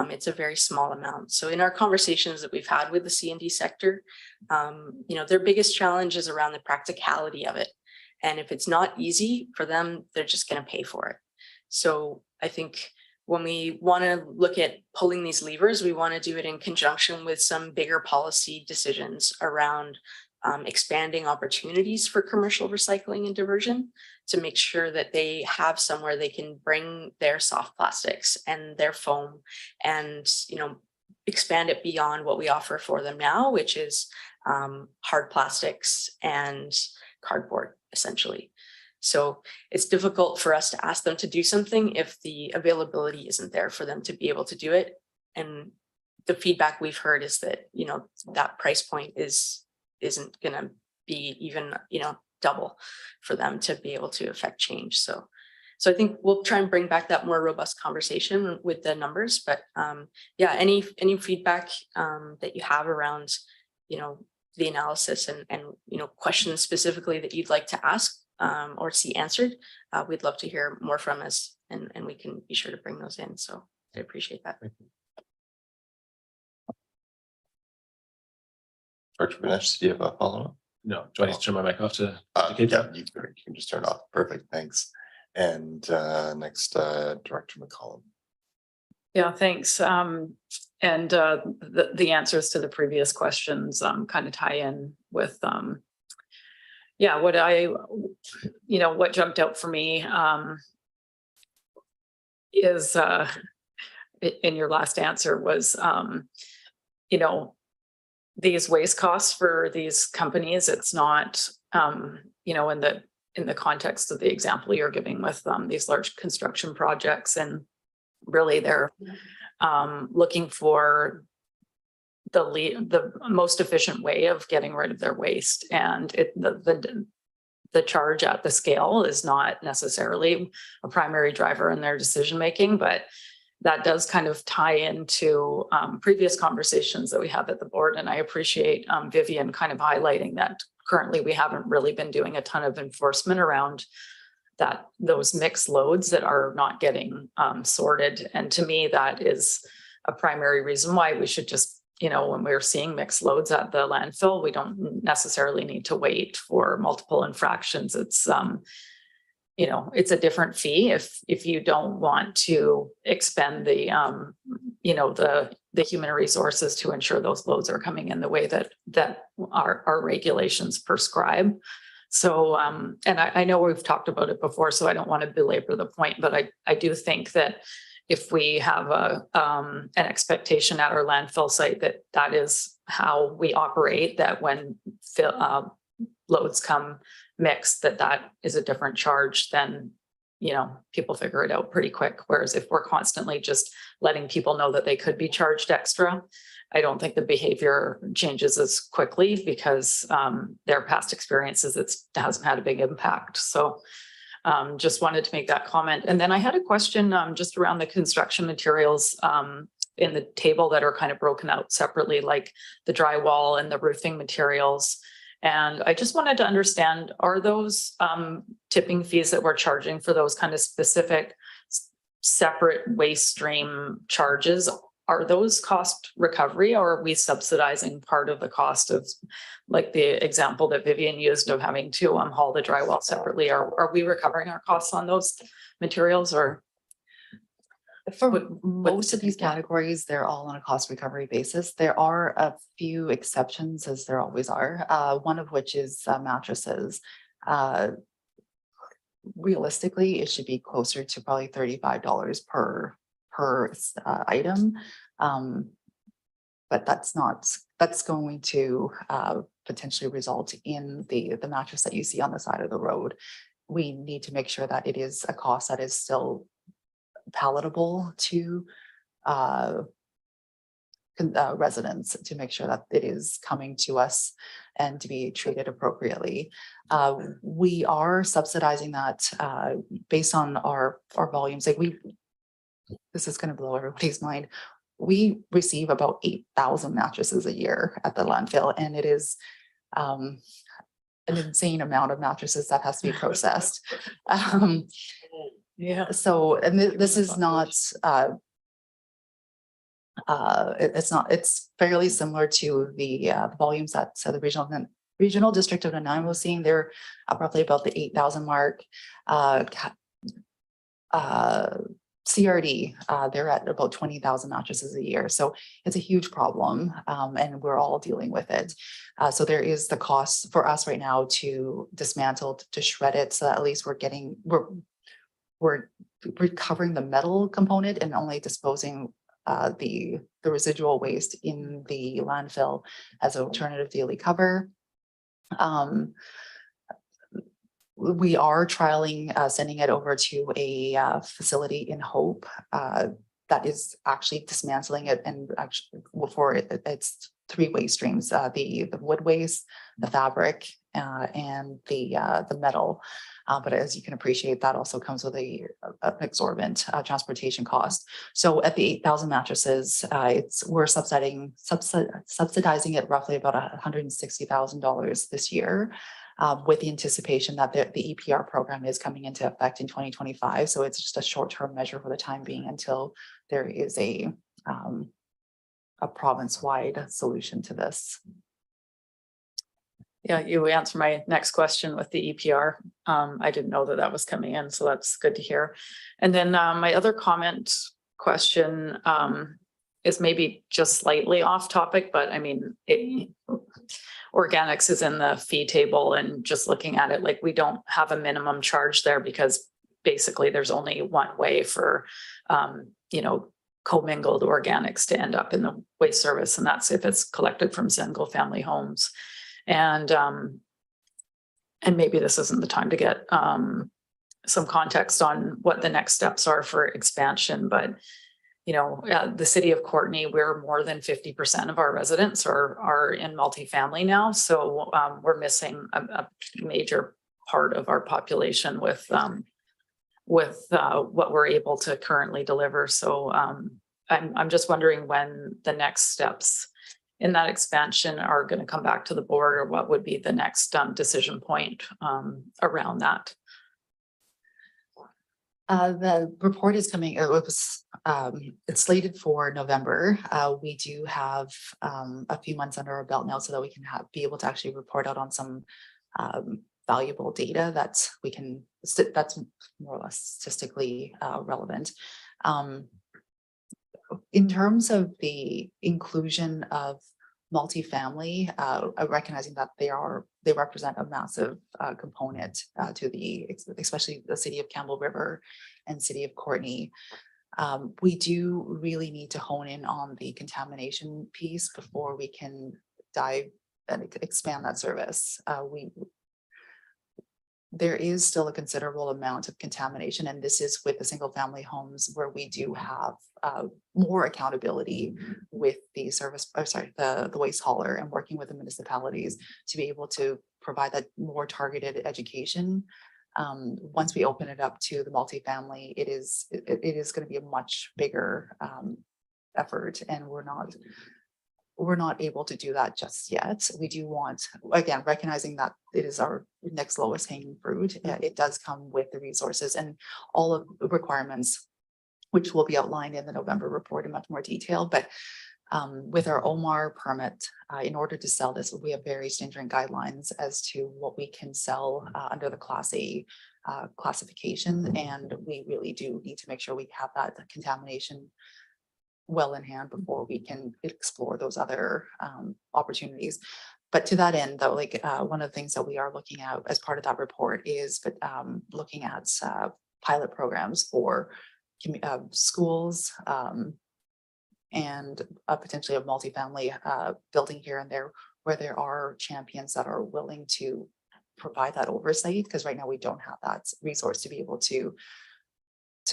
Speaker 10: It's a very small amount. So in our conversations that we've had with the C&D sector, their biggest challenge is around the practicality of it. And if it's not easy for them, they're just going to pay for it. So I think when we want to look at pulling these levers, we want to do it in conjunction with some bigger policy decisions around expanding opportunities for commercial recycling and diversion to make sure that they have somewhere they can bring their soft plastics and their foam and, expand it beyond what we offer for them now, which is hard plastics and cardboard, essentially. So it's difficult for us to ask them to do something if the availability isn't there for them to be able to do it. And the feedback we've heard is that, that price point isn't going to be even, double for them to be able to affect change. So I think we'll try and bring back that more robust conversation with the numbers, but any feedback that you have around, the analysis and questions specifically that you'd like to ask or see answered, we'd love to hear more from us, and we can be sure to bring those in. So I appreciate that.
Speaker 1: Director Ganesh, do you have a follow-up?
Speaker 13: No, do I need to turn my mic off to?
Speaker 1: Yeah, you can just turn it off. Perfect, thanks. And next, Director McCollum.
Speaker 12: Yeah, thanks. And the answers to the previous questions kind of tie in with what jumped out for me is in your last answer was these waste costs for these companies. It's not in the context of the example you're giving with these large construction projects, and really they're looking for the most efficient way of getting rid of their waste, and the charge at the scale is not necessarily a primary driver in their decision making, but that does kind of tie into previous conversations that we have at the board. And I appreciate Vivian kind of highlighting that currently we haven't really been doing a ton of enforcement around those mixed loads that are not getting sorted. And to me, that is a primary reason why we should just, when we're seeing mixed loads at the landfill, we don't necessarily need to wait for multiple infractions. It's it's a different fee if you don't want to expend the human resources to ensure those loads are coming in the way that our regulations prescribe. So and I know we've talked about it before, so I don't want to belabor the point, but I do think that if we have an expectation at our landfill site that is how we operate, that when loads come mixed, that is a different charge, then people figure it out pretty quick. Whereas if we're constantly just letting people know that they could be charged extra, I don't think the behavior changes as quickly because their past experiences, it hasn't had a big impact. So just wanted to make that comment. And then I had a question just around the construction materials in the table that are kind of broken out separately, like the drywall and the roofing materials. And I just wanted to understand, are those tipping fees that we're charging for those kind of specific separate waste stream charges, are those cost recovery, or are we subsidizing part of the cost of, like the example that Vivian used of having to haul the drywall separately? Are we recovering our costs on those materials, or?
Speaker 4: For most of these categories, they're all on a cost recovery basis. There are a few exceptions, as there always are, one of which is mattresses. Realistically, it should be closer to probably $35 per item. But that's going to potentially result in the mattress that you see on the side of the road. We need to make sure that it is a cost that is still palatable to residents, to make sure that it is coming to us and to be treated appropriately. We are subsidizing that based on our volumes. Like this is going to blow everybody's mind. We receive about 8,000 mattresses a year at the landfill, and it is an insane amount of mattresses that has to be processed.
Speaker 12: Yeah.
Speaker 4: So, and this is not, it's fairly similar to the volumes that the regional district of Nanaimo was seeing. They're roughly about the 8,000 mark. CRD, they're at about 20,000 mattresses a year. So it's a huge problem, and we're all dealing with it. So there is the cost for us right now to dismantle, to shred it, so that at least we're recovering the metal component and only disposing the residual waste in the landfill as an alternative daily cover. We are trialing sending it over to a facility in Hope that is actually dismantling it, and actually it's 3 waste streams: the wood waste, the fabric, and the metal. But as you can appreciate, that also comes with an exorbitant transportation cost. So at the 8,000 mattresses, we're subsidizing it roughly about $160,000 this year. With the anticipation that the EPR program is coming into effect in 2025. So it's just a short-term measure for the time being until there is a province-wide solution to this.
Speaker 12: Yeah, you answered my next question with the EPR. I didn't know that was coming in, so that's good to hear. And then my other question is maybe just slightly off topic, but I mean, organics is in the fee table, and just looking at it, like, we don't have a minimum charge there because basically there's only one way for, commingled organics to end up in the waste service, and that's if it's collected from single family homes. And maybe this isn't the time to get some context on what the next steps are for expansion, but the city of Courtenay, we're more than 50% of our residents are in multifamily now. So we're missing a major part of our population with what we're able to currently deliver. So I'm just wondering when the next steps in that expansion are going to come back to the board, or what would be the next decision point around that.
Speaker 4: The report is coming. It's slated for November. We do have a few months under our belt now, so that we can be able to actually report out on some valuable data that's more or less statistically relevant. In terms of the inclusion of multifamily, recognizing that they represent a massive component to especially the city of Campbell River and city of Courtenay. We do really need to hone in on the contamination piece before we can dive and expand that service. There is still a considerable amount of contamination, and this is with the single family homes where we do have more accountability with the the waste hauler, and working with the municipalities to be able to provide that more targeted education. Once we open it up to the multifamily, it is going to be a much bigger effort, and we're not able to do that just yet. We do want, again, recognizing that it is our next lowest hanging fruit. It does come with the resources and all of the requirements, which will be outlined in the November report in much more detail. But with our OMAR permit, in order to sell this, we have very stringent guidelines as to what we can sell under the Class A classification. And we really do need to make sure we have that contamination well in hand before we can explore those other opportunities. But to that end, though, like one of the things that we are looking at as part of that report is looking at pilot programs for schools and potentially a multifamily building here and there where there are champions that are willing to provide that oversight, because right now we don't have that resource to be able to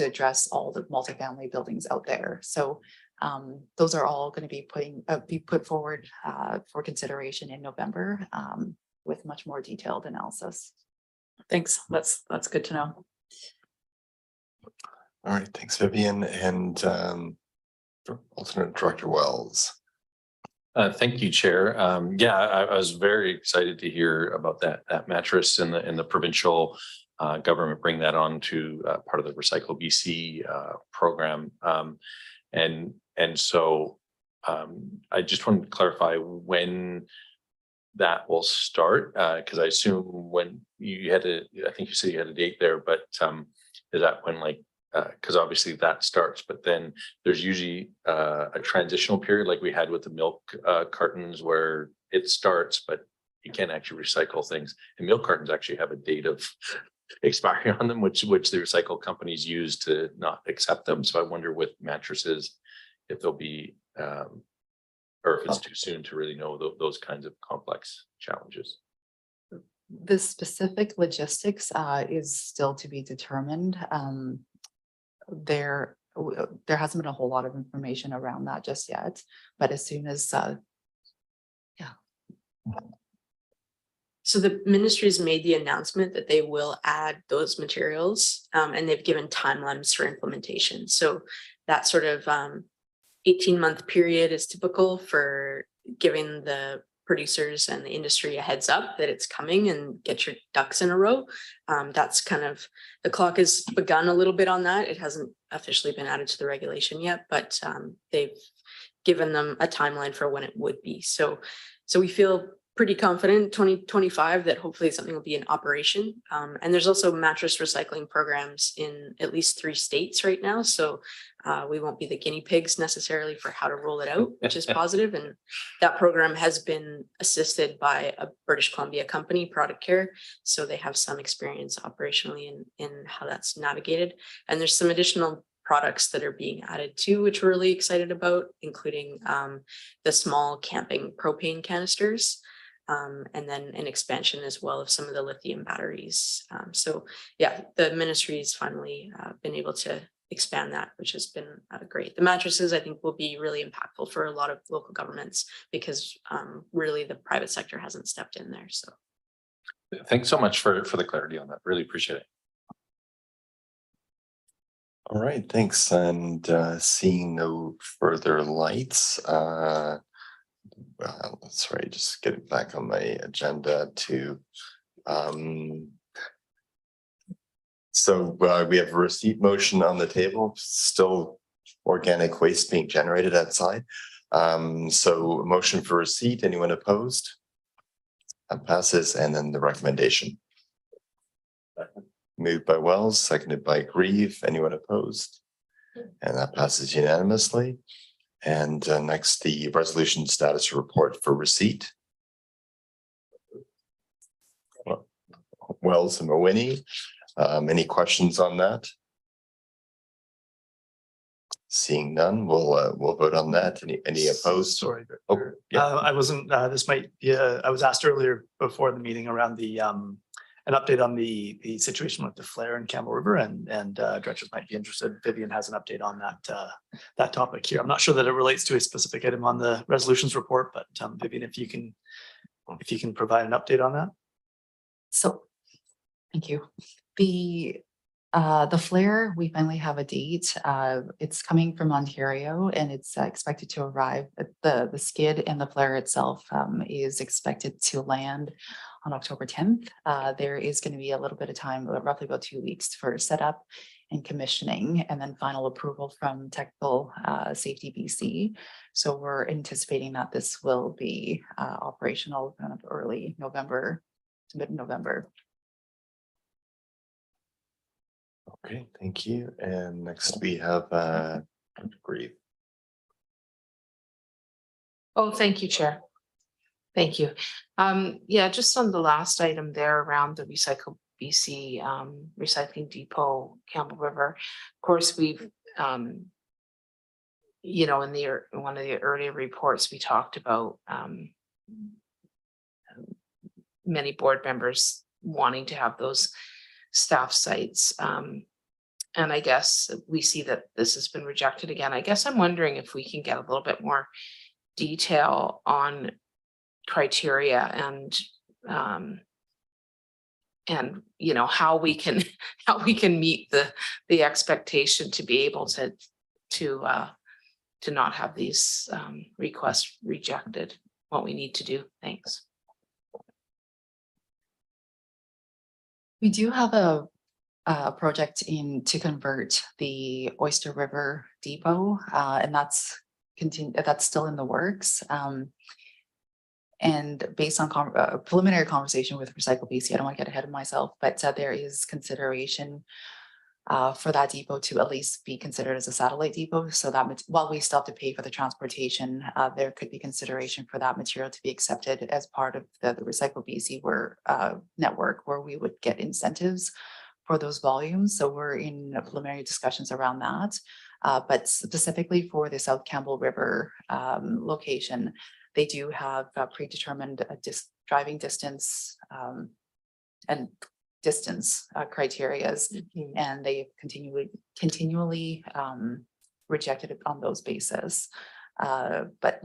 Speaker 4: address all the multifamily buildings out there. So those are all going to be put forward for consideration in November with much more detailed analysis.
Speaker 12: Thanks. That's good to know.
Speaker 1: All right, thanks, Vivian. And alternate Director Wells.
Speaker 8: Thank you, Chair. Yeah, I was very excited to hear about that mattress in the provincial government bring that on to part of the Recycle BC program. And so I just wanted to clarify when that will start, because I assume when you had I think you said you had a date there, but is that when, like, because obviously that starts, but then there's usually a transitional period like we had with the milk cartons where it starts, but you can't actually recycle things. And milk cartons actually have a date of expiry on them, which the recycle companies use to not accept them. So I wonder with mattresses if there'll be, or if it's too soon to really know those kinds of complex challenges.
Speaker 4: The specific logistics is still to be determined. There hasn't been a whole lot of information around that just yet, but as soon as
Speaker 10: So the ministry's made the announcement that they will add those materials, and they've given timelines for implementation. So that sort of 18-month period is typical for giving the producers and the industry a heads up that it's coming and get your ducks in a row. That's kind of, the clock has begun a little bit on that. It hasn't officially been added to the regulation yet, but they've given them a timeline for when it would be. So we feel pretty confident 2025 that hopefully something will be in operation. And there's also mattress recycling programs in at least 3 states right now. So we won't be the guinea pigs necessarily for how to roll it out, which is positive. And that program has been assisted by a British Columbia company, Product Care. So they have some experience operationally in how that's navigated. And there's some additional products that are being added too, which we're really excited about, including the small camping propane canisters. And then an expansion as well of some of the lithium batteries. So yeah, the ministry's finally been able to expand that, which has been great. The mattresses, I think, will be really impactful for a lot of local governments because really the private sector hasn't stepped in there. So
Speaker 8: Thanks so much for the clarity on that. Really appreciate it.
Speaker 1: All right, thanks. And seeing no further lights, sorry, just getting back on my agenda to so we have a receipt motion on the table, still organic waste being generated outside. So a motion for receipt, anyone opposed? That passes. And then the recommendation. Moved by Wells, seconded by Grieve. Anyone opposed? And that passes unanimously. And next, the resolution status report for receipt. Wells and Mawhinney. Any questions on that? Seeing none, we'll vote on that. Any opposed?
Speaker 3: Sorry.
Speaker 1: Oh, yeah.
Speaker 3: I wasn't, this might, I was asked earlier before the meeting around the, an update on the situation with the flare in Campbell River, and directors might be interested. Vivian has an update on that topic here. I'm not sure that it relates to a specific item on the resolutions report, but Vivian, if you can provide an update on that.
Speaker 4: So, thank you. The flare, we finally have a date. It's coming from Ontario and it's expected to arrive. The skid and the flare itself is expected to land on October 10th. There is going to be a little bit of time, roughly about 2 weeks for setup and commissioning, and then final approval from Technical Safety BC. So we're anticipating that this will be operational kind of early November to mid-November.
Speaker 1: Okay, thank you. And next we have Grieve.
Speaker 5: Oh, thank you, Chair. Thank you. Yeah, just on the last item there around the Recycle BC recycling depot, Campbell River. Of course, we've you know, in one of the earlier reports, we talked about many board members wanting to have those staff sites. And I guess we see that this has been rejected again. I guess I'm wondering if we can get a little bit more detail on criteria and you know, how we can meet the expectation to be able to not have these requests rejected, what we need to do. Thanks.
Speaker 4: We do have a project to convert the Oyster River Depot, and that's still in the works. And based on preliminary conversation with Recycle BC, I don't want to get ahead of myself, but there is consideration for that depot to at least be considered as a satellite depot, so that while we still have to pay for the transportation, there could be consideration for that material to be accepted as part of the Recycle BC network, where we would get incentives for those volumes. So we're in preliminary discussions around that. But specifically for the South Campbell River location, they do have predetermined driving distance and distance criterias, and they continually rejected it on those basis. But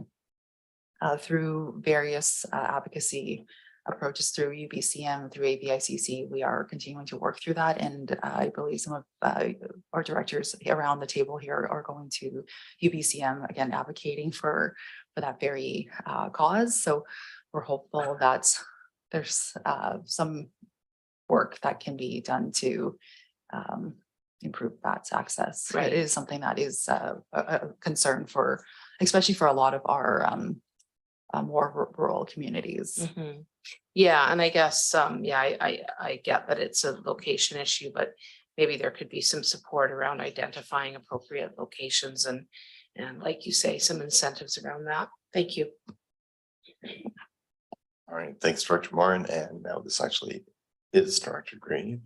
Speaker 4: through various advocacy approaches through UBCM, through ABICC, we are continuing to work through that. And I believe some of our directors around the table here are going to UBCM, again, advocating for that very cause. So we're hopeful that there's some work that can be done to improve that access.
Speaker 5: Right.
Speaker 4: It is something that is a concern for, especially for a lot of our more rural communities.
Speaker 5: Mm-hmm. Yeah, and I guess I get that it's a location issue, but maybe there could be some support around identifying appropriate locations and like you say, some incentives around that. Thank you.
Speaker 1: All right, thanks, Director Morin. And now this actually is Director Green.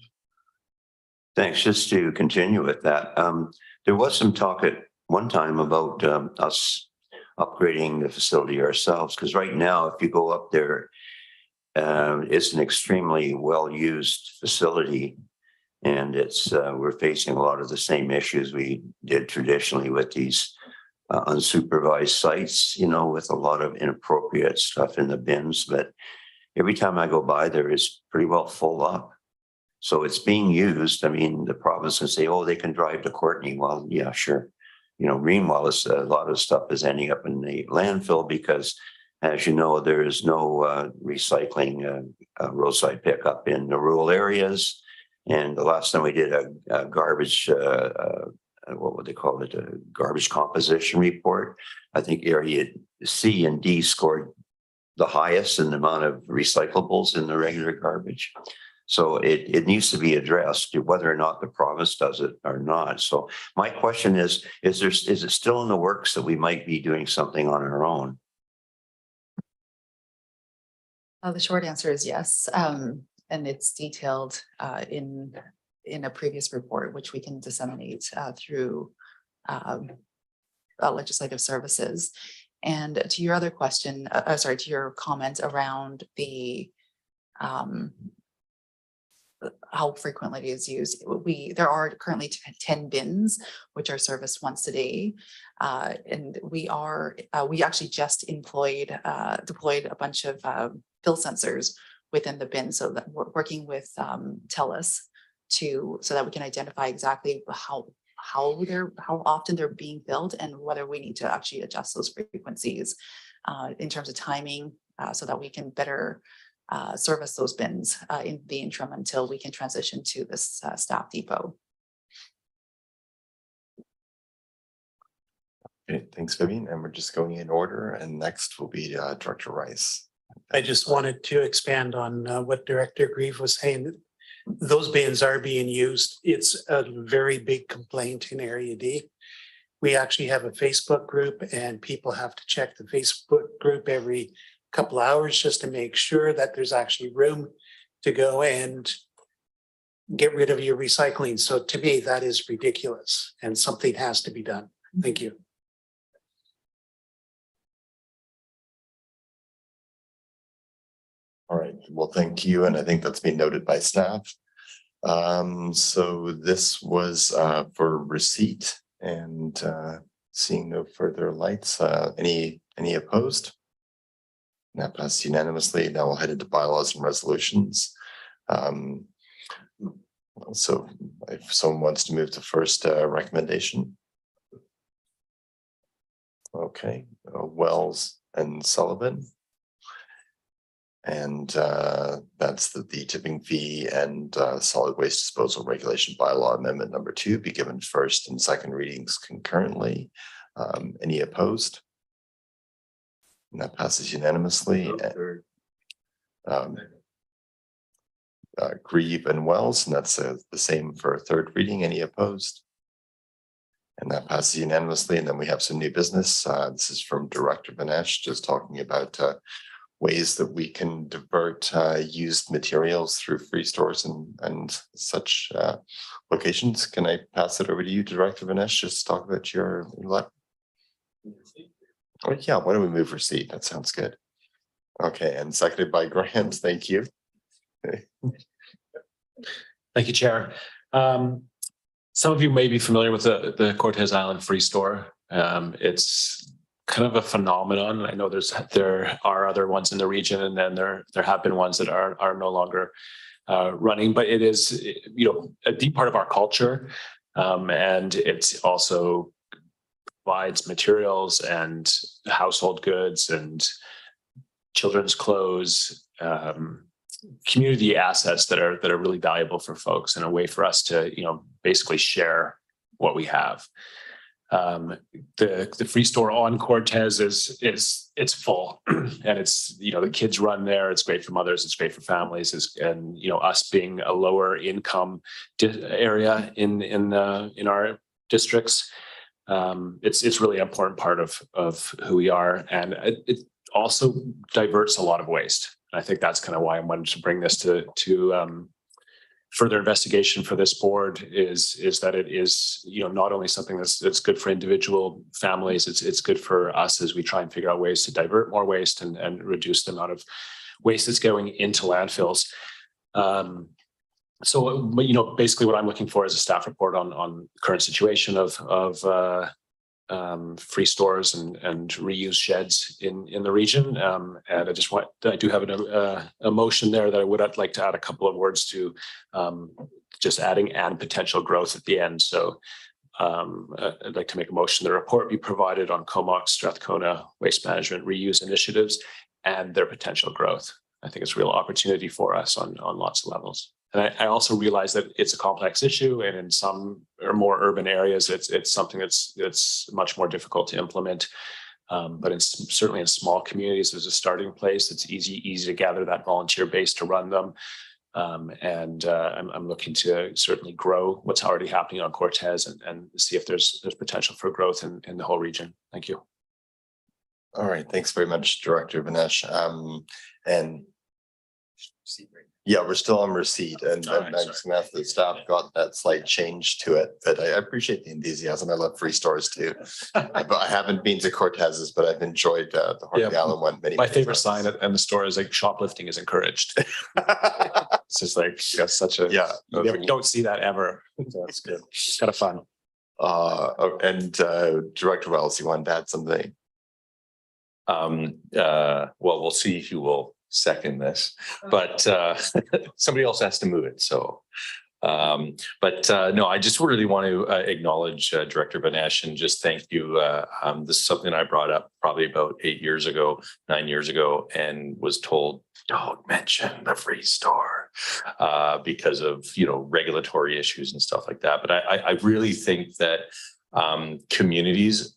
Speaker 2: Thanks. Just to continue with that, there was some talk at one time about us upgrading the facility ourselves, because right now, if you go up there, it's an extremely well-used facility, and it's we're facing a lot of the same issues we did traditionally with these unsupervised sites, you know, with a lot of inappropriate stuff in the bins. But every time I go by there, it's pretty well full up. So it's being used. I mean, the province can say, oh, they can drive to Courtney. Well, yeah, sure. You know, meanwhile, a lot of stuff is ending up in the landfill because, as you know, there is no recycling roadside pickup in the rural areas. And the last time we did a garbage, what would they call it, a garbage composition report, I think area C and D scored the highest in the amount of recyclables in the regular garbage. So it needs to be addressed, whether or not the province does it or not. So my question is it still in the works that we might be doing something on our own?
Speaker 4: The short answer is yes. And it's detailed in a previous report, which we can disseminate through legislative services. And to your other question, to your comment around the how frequently it is used, there are currently 10 bins which are serviced once a day, and we actually just deployed a bunch of fill sensors within the bin, so that we're working with TELUS so that we can identify exactly how often they're being filled and whether we need to actually adjust those frequencies in terms of timing, so that we can better service those bins in the interim until we can transition to this staff depot.
Speaker 1: Okay, thanks, Vivian. And we're just going in order. And next will be Director Rice.
Speaker 9: I just wanted to expand on what Director Grieve was saying. Those bins are being used. It's a very big complaint in Area D. We actually have a Facebook group, and people have to check the Facebook group every couple hours just to make sure that there's actually room to go and get rid of your recycling. So to me, that is ridiculous and something has to be done. Thank you.
Speaker 1: All right, well, thank you. And I think that's been noted by staff. So this was for receipt and seeing no further lights. Any opposed? That passed unanimously. Now we'll head into bylaws and resolutions. So if someone wants to move to first recommendation. Okay, Wells and Sullivan. And that's the tipping fee and solid waste disposal regulation bylaw amendment number 2 be given first and second readings concurrently. Any opposed? And that passes unanimously. Grieve and Wells, and that's the same for a third reading. Any opposed? And that passes unanimously. And then we have some new business. This is from Director Banesh, just talking about ways that we can divert used materials through free stores and such locations. Can I pass it over to you, Director Banesh, just to talk about your letter? Oh, yeah, why don't we move receipt? That sounds good. Okay, and seconded by Grant. Thank you.
Speaker 13: Thank you, Chair. Some of you may be familiar with the Cortez Island Free Store. It's kind of a phenomenon. I know there are other ones in the region, and then there have been ones that are no longer running. But it is, a deep part of our culture, and it's also provides materials and household goods and children's clothes, community assets that are really valuable for folks, and a way for us to basically share what we have. The free store on Cortez it's full, and it's the kids run there. It's great for mothers. It's great for families. And us being a lower income area in our districts, it's really an important part of who we are, and it also diverts a lot of waste. I think that's kind of why I wanted to bring this to further investigation for this board is that it is not only something that's good for individual families, it's good for us as we try and figure out ways to divert more waste and reduce the amount of waste that's going into landfills. So basically what I'm looking for is a staff report on current situation of free stores and reuse sheds in the region, and I do have a motion there that I'd like to add a couple of words to, just adding and potential growth at the end. So I'd like to make a motion the report be provided on Comox Strathcona waste management reuse initiatives and their potential growth. I think it's a real opportunity for us on lots of levels. And I also realize that it's a complex issue, and in some or more urban areas, it's something that's much more difficult to implement. But certainly in small communities, there's a starting place. It's easy to gather that volunteer base to run them. And I'm looking to certainly grow what's already happening on Cortez and see if there's potential for growth in the whole region. Thank you.
Speaker 1: All right, thanks very much, Director Banesh. And yeah, we're still on receipt, and I'm just gonna have the staff got that slight change to it, but I appreciate the enthusiasm. I love free stores too. But I haven't been to Cortez's, but I've enjoyed the Harvey Island one many.
Speaker 13: My favorite sign at the store is like shoplifting is encouraged. It's just like such a you don't see that ever. That's good. It's kind of fun.
Speaker 1: And Director Wells, you want to add something?
Speaker 8: Well, we'll see if you will second this, but somebody else has to move it. So, no, I just really want to acknowledge Director Banesh and just thank you. This is something I brought up probably about 9 years ago, and was told, don't mention the free store because of regulatory issues and stuff like that. But I really think that communities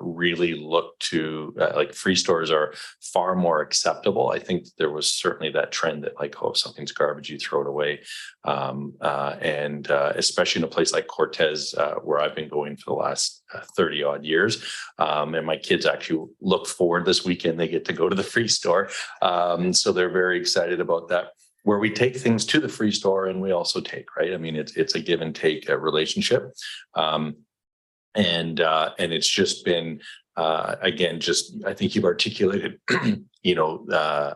Speaker 8: really look to like free stores are far more acceptable. I think there was certainly that trend that like, oh, if something's garbage, you throw it away. And especially in a place like Cortez, where I've been going for the last 30 odd years. And my kids actually look forward this weekend, they get to go to the free store. So they're very excited about that. Where we take things to the free store and we also take, right? I mean, it's a give and take relationship. And it's just been, again, just, I think you've articulated, you know,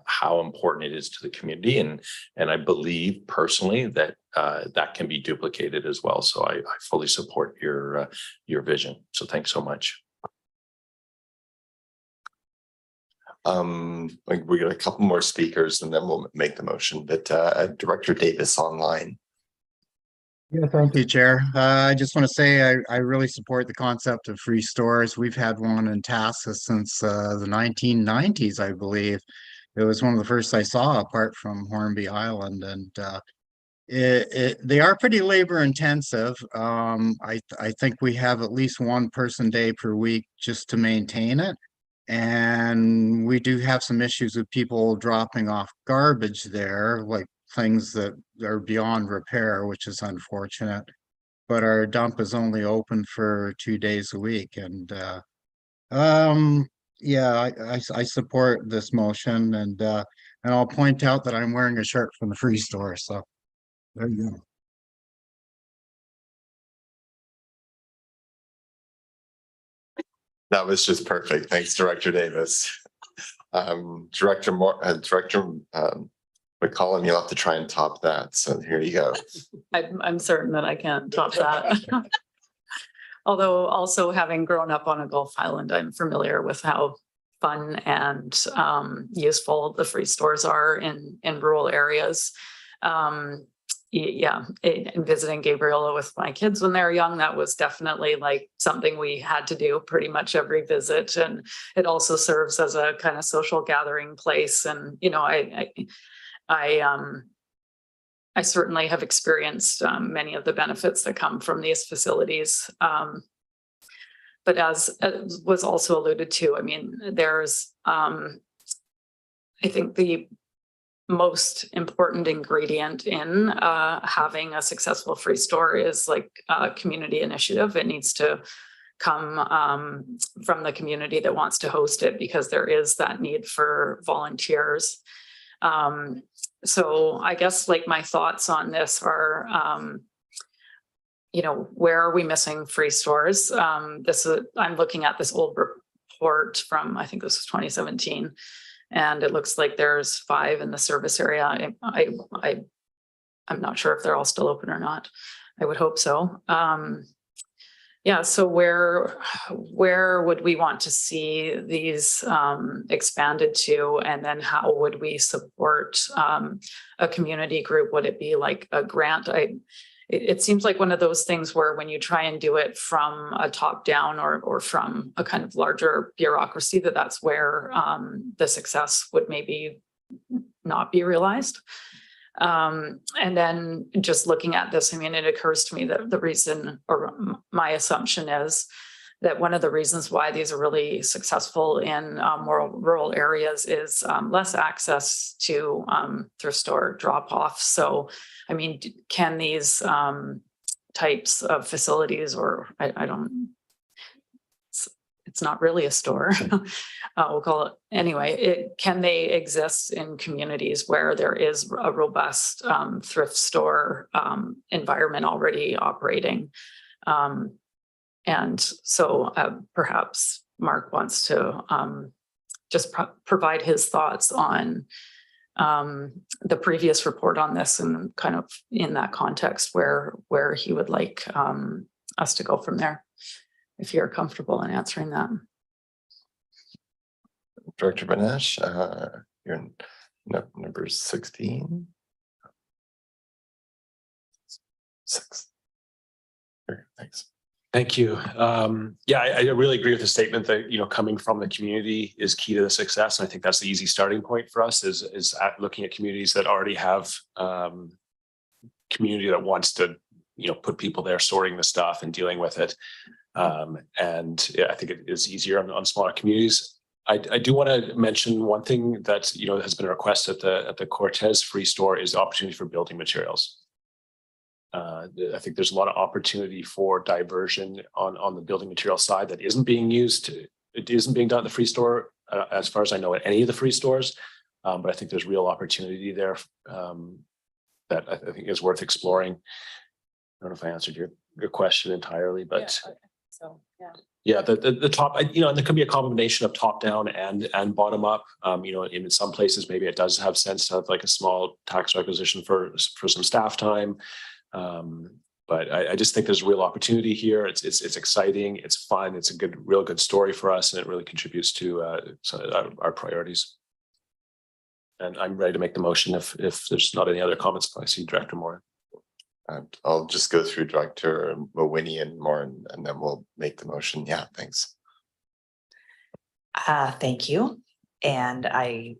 Speaker 8: how important it is to the community. And I believe personally that that can be duplicated as well. So I fully support your vision. So thanks so much.
Speaker 1: Like we got a couple more speakers and then we'll make the motion, but Director Davis online.
Speaker 14: Yeah, thank you, Chair. I just want to say I really support the concept of free stores. We've had one in Tasca since the 1990s, I believe. It was one of the first I saw apart from Hornby Island, and they are pretty labor intensive. I think we have at least one person day per week just to maintain it. And we do have some issues with people dropping off garbage there, like things that are beyond repair, which is unfortunate. But our dump is only open for 2 days a week. And yeah, I support this motion, and I'll point out that I'm wearing a shirt from the free store. So there you go.
Speaker 1: That was just perfect. Thanks, Director Davis. Director McCollum, you'll have to try and top that. So here you go.
Speaker 12: I'm certain that I can't top that. Although also having grown up on a Gulf Island, I'm familiar with how fun and useful the free stores are in rural areas. Yeah, and visiting Gabriola with my kids when they were young, that was definitely like something we had to do pretty much every visit. And it also serves as a kind of social gathering place. And, you know, I certainly have experienced many of the benefits that come from these facilities. But as was also alluded to, I mean, there's, I think the most important ingredient in having a successful free store is like a community initiative. It needs to come from the community that wants to host it, because there is that need for volunteers. So I guess like my thoughts on this are, you know, where are we missing free stores? I'm looking at this old report from, I think this was 2017. And it looks like there's 5 in the service area. I'm not sure if they're all still open or not. I would hope so. Yeah, so where would we want to see these expanded to? And then how would we support a community group? Would it be like a grant? It seems like one of those things where when you try and do it from a top down or from a kind of larger bureaucracy, that's where the success would maybe not be realized. And then just looking at this, I mean, it occurs to me that the reason, or my assumption is that one of the reasons why these are really successful in more rural areas is less access to thrift store drop-off. So, I mean, can these types of facilities, or I don't, it's not really a store, we'll call it anyway, can they exist in communities where there is a robust thrift store environment already operating? And so perhaps Mark wants to just provide his thoughts on the previous report on this, and kind of in that context where he would like us to go from there, if you're comfortable in answering that.
Speaker 1: Director Benesh, you're number 16. 6. Thanks.
Speaker 13: Thank you. Yeah, I really agree with the statement that, you know, coming from the community is key to the success. And I think that's the easy starting point for us is at looking at communities that already have community that wants to, you know, put people there sorting the stuff and dealing with it. And yeah, I think it is easier on smaller communities. I do want to mention one thing that has been a request at the Cortez Free Store is the opportunity for building materials. I think there's a lot of opportunity for diversion on the building material side that isn't being used. It isn't being done at the Free Store, as far as I know, at any of the free stores. But I think there's real opportunity there that I think is worth exploring. I don't know if I answered your question entirely, but
Speaker 12: Yeah, okay. So, yeah.
Speaker 13: yeah, the top, and there could be a combination of top down and bottom up. In some places, maybe it does have sense to have like a small tax requisition for some staff time. But I just think there's real opportunity here. It's exciting, it's fun, it's a real good story for us, and it really contributes to our priorities. And I'm ready to make the motion if there's not any other comments. I see Director Moore.
Speaker 1: I'll just go through Director Mawhinney and more, and then we'll make the motion. Yeah, thanks.
Speaker 11: Thank you. And I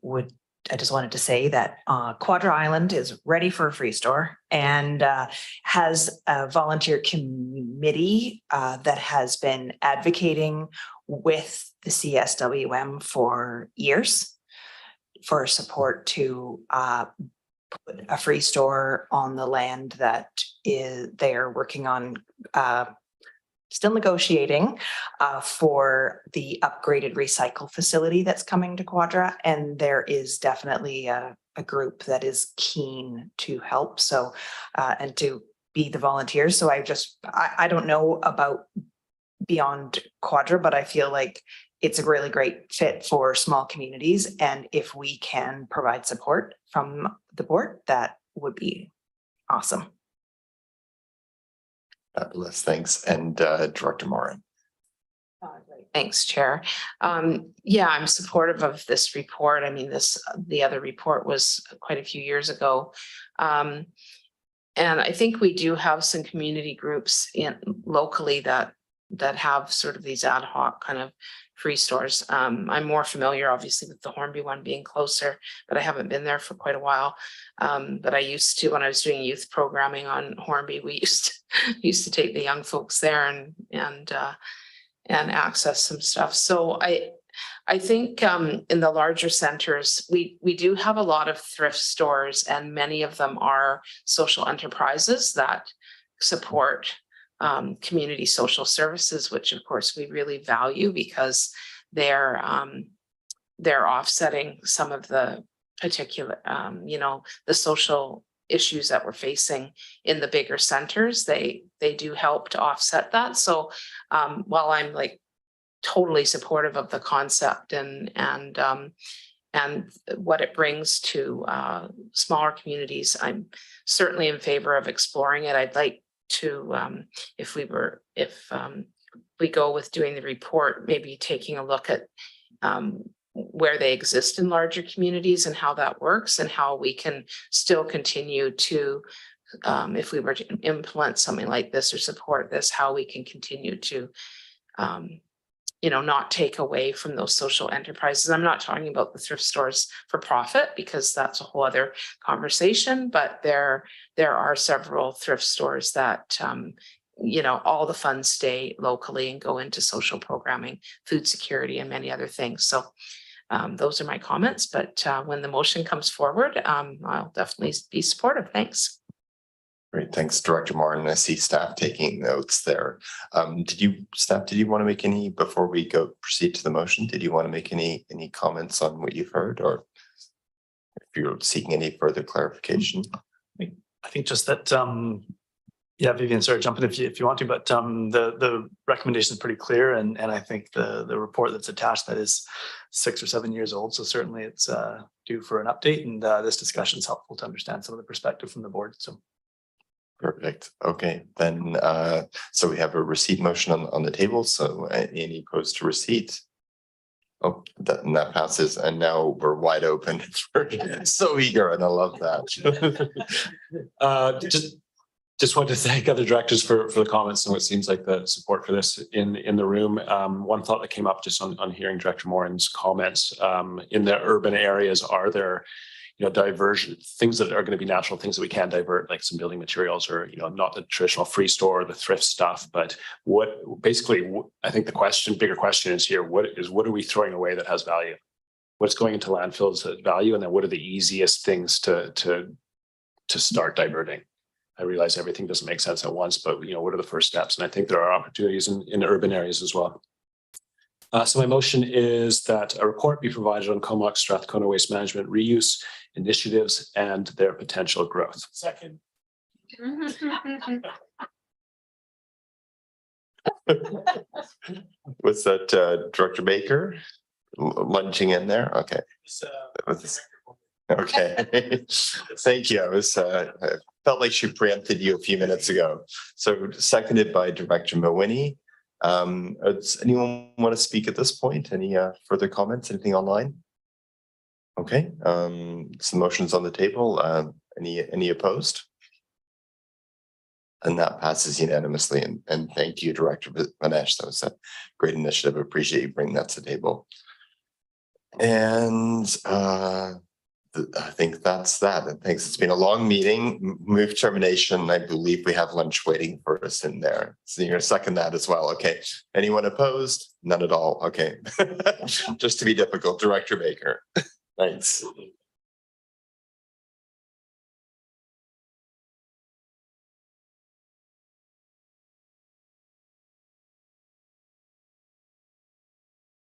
Speaker 11: just wanted to say that Quadra Island is ready for a free store and has a volunteer committee that has been advocating with the CSWM for years for support to put a free store on the land that they're working on, still negotiating for the upgraded recycle facility that's coming to Quadra. And there is definitely a group that is keen to help. So, and to be the volunteers. So I don't know about beyond Quadra, but I feel like it's a really great fit for small communities. And if we can provide support from the board, that would be awesome.
Speaker 1: Fabulous, thanks. And Director Morin.
Speaker 5: Thanks, Chair. Yeah, I'm supportive of this report. I mean, the other report was quite a few years ago. And I think we do have some community groups locally that have sort of these ad hoc kind of free stores. I'm more familiar, obviously, with the Hornby one being closer, but I haven't been there for quite a while. But I used to, when I was doing youth programming on Hornby, we used to take the young folks there and access some stuff. So I think in the larger centers, we do have a lot of thrift stores, and many of them are social enterprises that support community social services, which of course we really value because they're offsetting some of the particular, the social issues that we're facing in the bigger centers. They do help to offset that. So while I'm like totally supportive of the concept and what it brings to smaller communities, I'm certainly in favor of exploring it. I'd like to, if we go with doing the report, maybe taking a look at where they exist in larger communities and how that works, and how we can still continue to, if we were to implement something like this or support this, how we can continue to not take away from those social enterprises. I'm not talking about the thrift stores for profit, because that's a whole other conversation, but there are several thrift stores that, all the funds stay locally and go into social programming, food security, and many other things. So those are my comments, but when the motion comes forward, I'll definitely be supportive. Thanks.
Speaker 1: Great, thanks, Director Morin. I see staff taking notes there. Did you want to make any, before we proceed to the motion, did you want to make any comments on what you've heard, or if you're seeking any further clarification?
Speaker 3: I think just that, yeah, Vivian, sorry, jump in if you want to, but the recommendation is pretty clear, and I think the report that's attached, that is 6 or 7 years old, so certainly it's due for an update, and this discussion is helpful to understand some of the perspective from the board. So.
Speaker 1: Perfect. Okay, then so we have a receipt motion on the table. So any opposed to receipt? Oh, that passes, and now we're wide open. It's so eager, and I love that.
Speaker 13: Just want to thank other directors for the comments and what seems like the support for this in the room. One thought that came up just on hearing Director Morin's comments, in the urban areas, are there diversion, things that are going to be natural things that we can divert, like some building materials or, not the traditional free store, the thrift stuff, but I think the bigger question is here, what are we throwing away that has value? What's going into landfills at value? And then what are the easiest things to start diverting? I realize everything doesn't make sense at once, but what are the first steps? And I think there are opportunities in urban areas as well. So my motion is that a report be provided on Comox Strathcona waste management reuse initiatives and their potential growth.
Speaker 9: Second.
Speaker 1: Was that Director Baker lunging in there? Okay. Okay. Thank you. I felt like she preempted you a few minutes ago. So seconded by Director Mawhinney. Does anyone want to speak at this point? Any further comments? Anything online? Okay. Some motions on the table. Any opposed? And that passes unanimously. And thank you, Director Manesh. That was a great initiative. I appreciate you bringing that to the table. And I think that's that. And thanks. It's been a long meeting. Move termination. I believe we have lunch waiting for us in there. So you're gonna second that as well. Okay. Anyone opposed? None at all. Okay. Just to be difficult, Director Baker. Thanks.